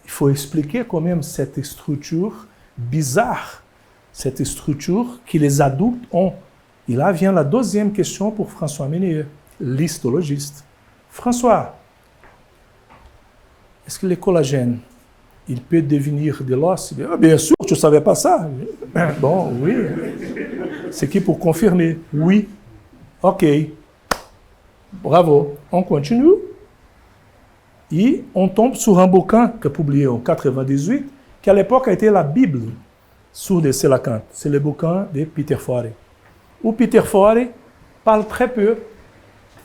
il faut expliquer quand même cette structure bizarre, cette structure que les adultes ont. Et là vient la deuxième question pour François Meunier, l'histologiste. François, est-ce que le collagène, il peut devenir de l'os? Bien sûr, tu ne savais pas ça. Bon, oui. C'est qui pour confirmer? Oui. Ok. Bravo. On continue. Et on tombe sur un bouquin qui est publié en 1998, qui à l'époque a été la Bible sur des sélacantes. C'est le bouquin de Peter Forey. Où Peter Forey parle très peu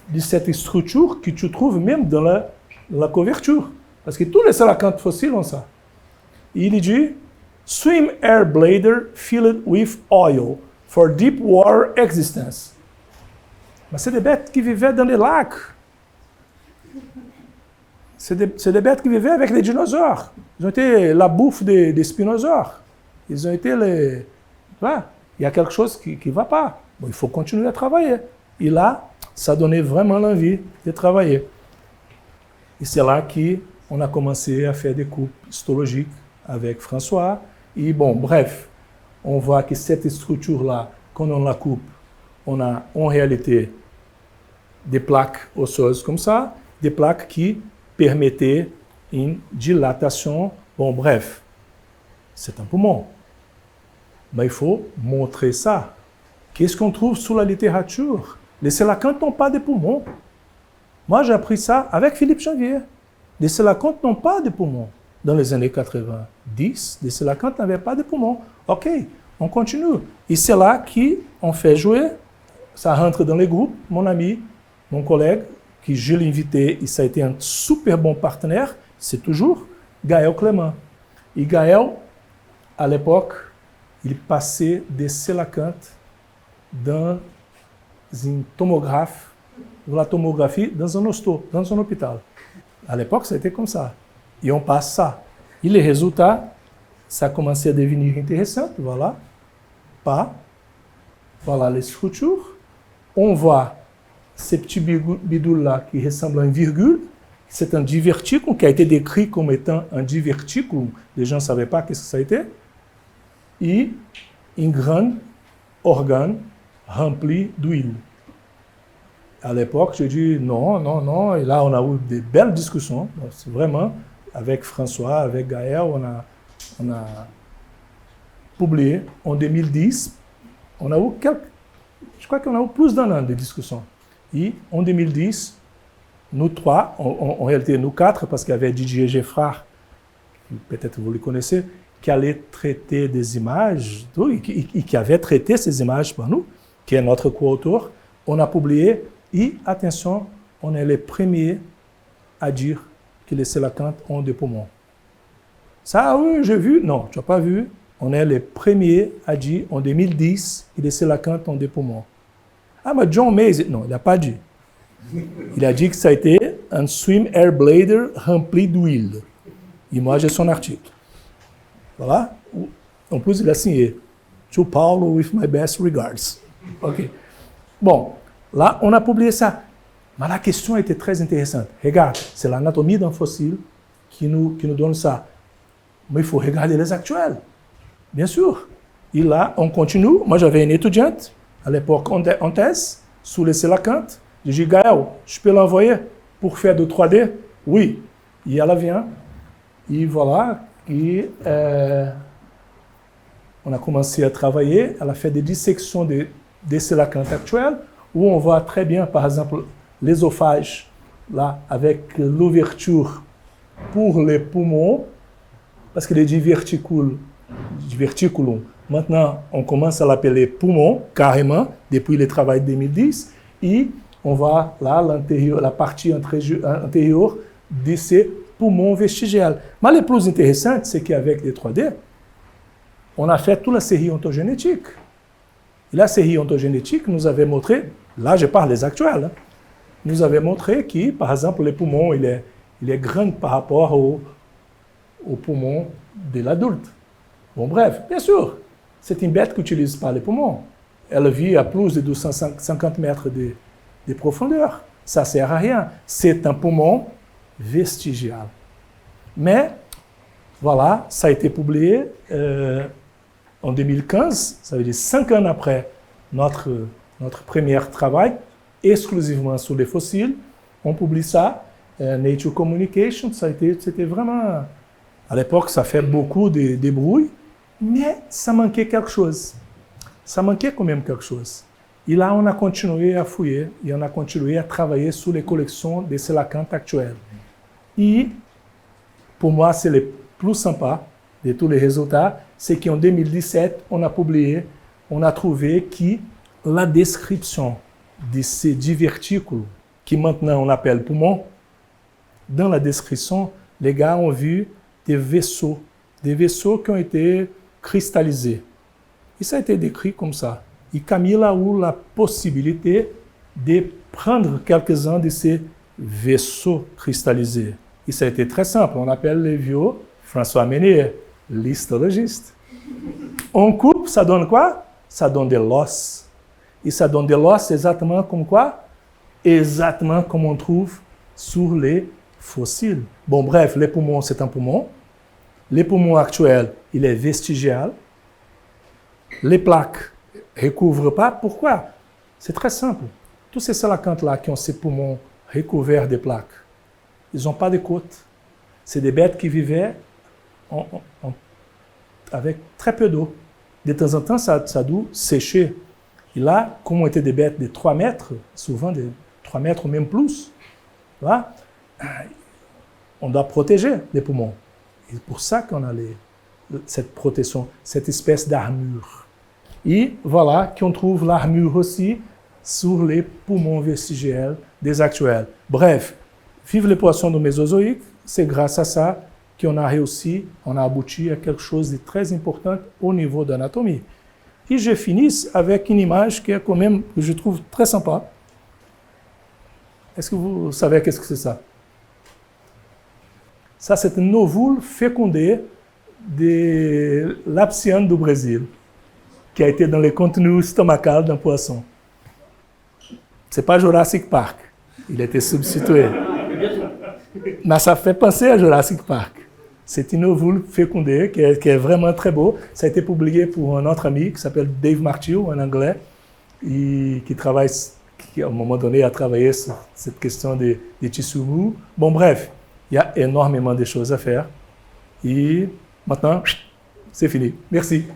de cette structure que tu trouves même dans la couverture. Parce que tous les sélacantes fossiles ont ça. Et il dit « Swim air bladder filled with oil for deep water existence ». Mais c'est des bêtes qui vivaient dans les lacs. C'est des bêtes qui vivaient avec les dinosaures. Ils ont été la bouffe des spinosaures. Ils ont été les... Voilà. Il y a quelque chose qui ne va pas. Bon, il faut continuer à travailler. Et là, ça donnait vraiment l'envie de travailler. Et c'est là qu'on a commencé à faire des coupes histologiques avec François. Et bon, bref, on voit que cette structure-là, quand on la coupe, on a en réalité des plaques osseuses comme ça, des plaques qui permettaient une dilatation. Bon, bref, c'est un poumon. Mais il faut montrer ça. Qu'est-ce qu'on trouve sous la littérature? Les sélacantes n'ont pas de poumons. Moi, j'ai appris ça avec Philippe Janvier. Les sélacantes n'ont pas de poumons. Dans les années 90, les sélacantes n'avaient pas de poumons. Ok, on continue. Et c'est là qu'on fait jouer, ça rentre dans les groupes, mon ami, mon collègue, que je l'ai invité, et ça a été un super bon partenaire, c'est toujours Gaël Clément. Et Gaël, à l'époque, il passait des sélacantes dans une tomographe, la tomographie dans un hosto, dans un hôpital. À l'époque, c'était comme ça. Et on passe ça. Et les résultats, ça a commencé à devenir intéressant. Voilà. Pas. Voilà les structures. On voit ces petits bidules-là qui ressemblent à une virgule. C'est un diverticule qui a été décrit comme étant un diverticule. Les gens ne savaient pas qu'est-ce que ça a été. Et un grand organe rempli d'huile. À l'époque, j'ai dit non. Et là, on a eu de belles discussions. C'est vraiment, avec François, avec Gaël, on a publié en 2010. On a eu je crois qu'on a eu plus d'un an de discussions. Et en 2010, nous trois, en réalité nous quatre, parce qu'il y avait Didier Geffrard, peut-être vous le connaissez, qui allait traiter des images, et qui avait traité ces images pour nous, qui est notre co-auteur. On a publié, et attention, on est les premiers à dire que les coelacanths ont des poumons. Ça, oui, j'ai vu. Non, tu n'as pas vu. On est les premiers à dire, en 2010, que les coelacanths ont des poumons. Ah, mais John Mays, non, il n'a pas dit. Il a dit que ça a été un swim air blader rempli d'huile. Et moi, j'ai son article. Voilà. En plus, il a signé. To Paulo with my best regards. OK. Bon, là, on a publié ça. Mais la question était très intéressante. Regarde, c'est l'anatomie d'un fossile qui nous donne ça. Mais il faut regarder les actuels. Bien sûr. Et là, on continue. Moi, j'avais une étudiante, à l'époque en thèse, sous les coelacanths. J'ai dit, Gaël, je peux l'envoyer pour faire de 3D? Oui. Et elle vient. Et voilà. Et on a commencé à travailler. Elle a fait des dissections des coelacanths actuels, où on voit très bien, par exemple, l'ésophage, là, avec l'ouverture pour les poumons, parce que les diverticulum, maintenant, on commence à l'appeler poumon, carrément, depuis le travail de 2010, et on voit là la partie antérieure de ces poumons vestigiales. Mais le plus intéressant, c'est qu'avec les 3D, on a fait toute la série ontogénétique. Et la série ontogénétique nous avait montré, là je parle des actuels, hein, nous avait montré que, par exemple, le poumon, il est grand par rapport au poumon de l'adulte. Bon, bref, bien sûr, c'est une bête qui n'utilise pas les poumons. Elle vit à plus de 250 mètres de profondeur. Ça ne sert à rien. C'est un poumon vestigial. Mais, voilà, ça a été publié en 2015, ça veut dire 5 ans après notre premier travail, exclusivement sur les fossiles. On publie ça, Nature Communication, c'était vraiment... À l'époque, ça fait beaucoup de bruit, mais ça manquait quelque chose. Ça manquait quand même quelque chose. Et là, on a continué à fouiller, et on a continué à travailler sur les collections des coelacanths actuels. Et, pour moi, c'est le plus sympa de tous les résultats, c'est qu'en 2017, on a publié, on a trouvé que la description de ces diverticules, qui maintenant on appelle poumons, dans la description, les gars ont vu des vaisseaux qui ont été cristallisés. Et ça a été décrit comme ça. Et Camille a eu la possibilité de prendre quelques-uns de ces vaisseaux cristallisés. Et ça a été très simple. On appelle les vieux François Ménier, l'histologiste. On coupe, ça donne quoi? Ça donne de l'os. Et ça donne de l'os exactement comme quoi? Exactement comme on trouve sur les fossiles. Bon, bref, les poumons, c'est un poumon. Les poumons actuels, il est vestigial. Les plaques ne recouvrent pas. Pourquoi? C'est très simple. Tous ces coelacanths-là qui ont ces poumons recouverts de plaques, ils n'ont pas de côte. C'est des bêtes qui vivaient avec très peu d'eau. De temps en temps, ça doit sécher. Et là, comme on était des bêtes de 3 mètres, souvent de 3 mètres ou même plus, là, on doit protéger les poumons. Et c'est pour ça qu'on a cette protection, cette espèce d'armure. Et voilà qu'on trouve l'armure aussi sur les poumons vestigiels des actuels. Bref, vive les poissons du Mésozoïque, c'est grâce à ça qu'on a réussi, on a abouti à quelque chose de très important au niveau de l'anatomie. Et je finis avec une image qui est quand même, que je trouve très sympa. Est-ce que vous savez qu'est-ce que c'est ça? Ça, c'est un ovule fécondé de l'Apsiane du Brésil, qui a été dans le contenu stomacal d'un poisson. Ce n'est pas Jurassic Park. Il a été substitué. Mais ça fait penser à Jurassic Park. C'est une ovule fécondée qui est vraiment très beau. Ça a été publié pour un autre ami qui s'appelle Dave Martil, un anglais, et qui à un moment donné a travaillé sur cette question des tissus mous. Bon, bref, il y a énormément de choses à faire. Et maintenant, c'est fini. Merci.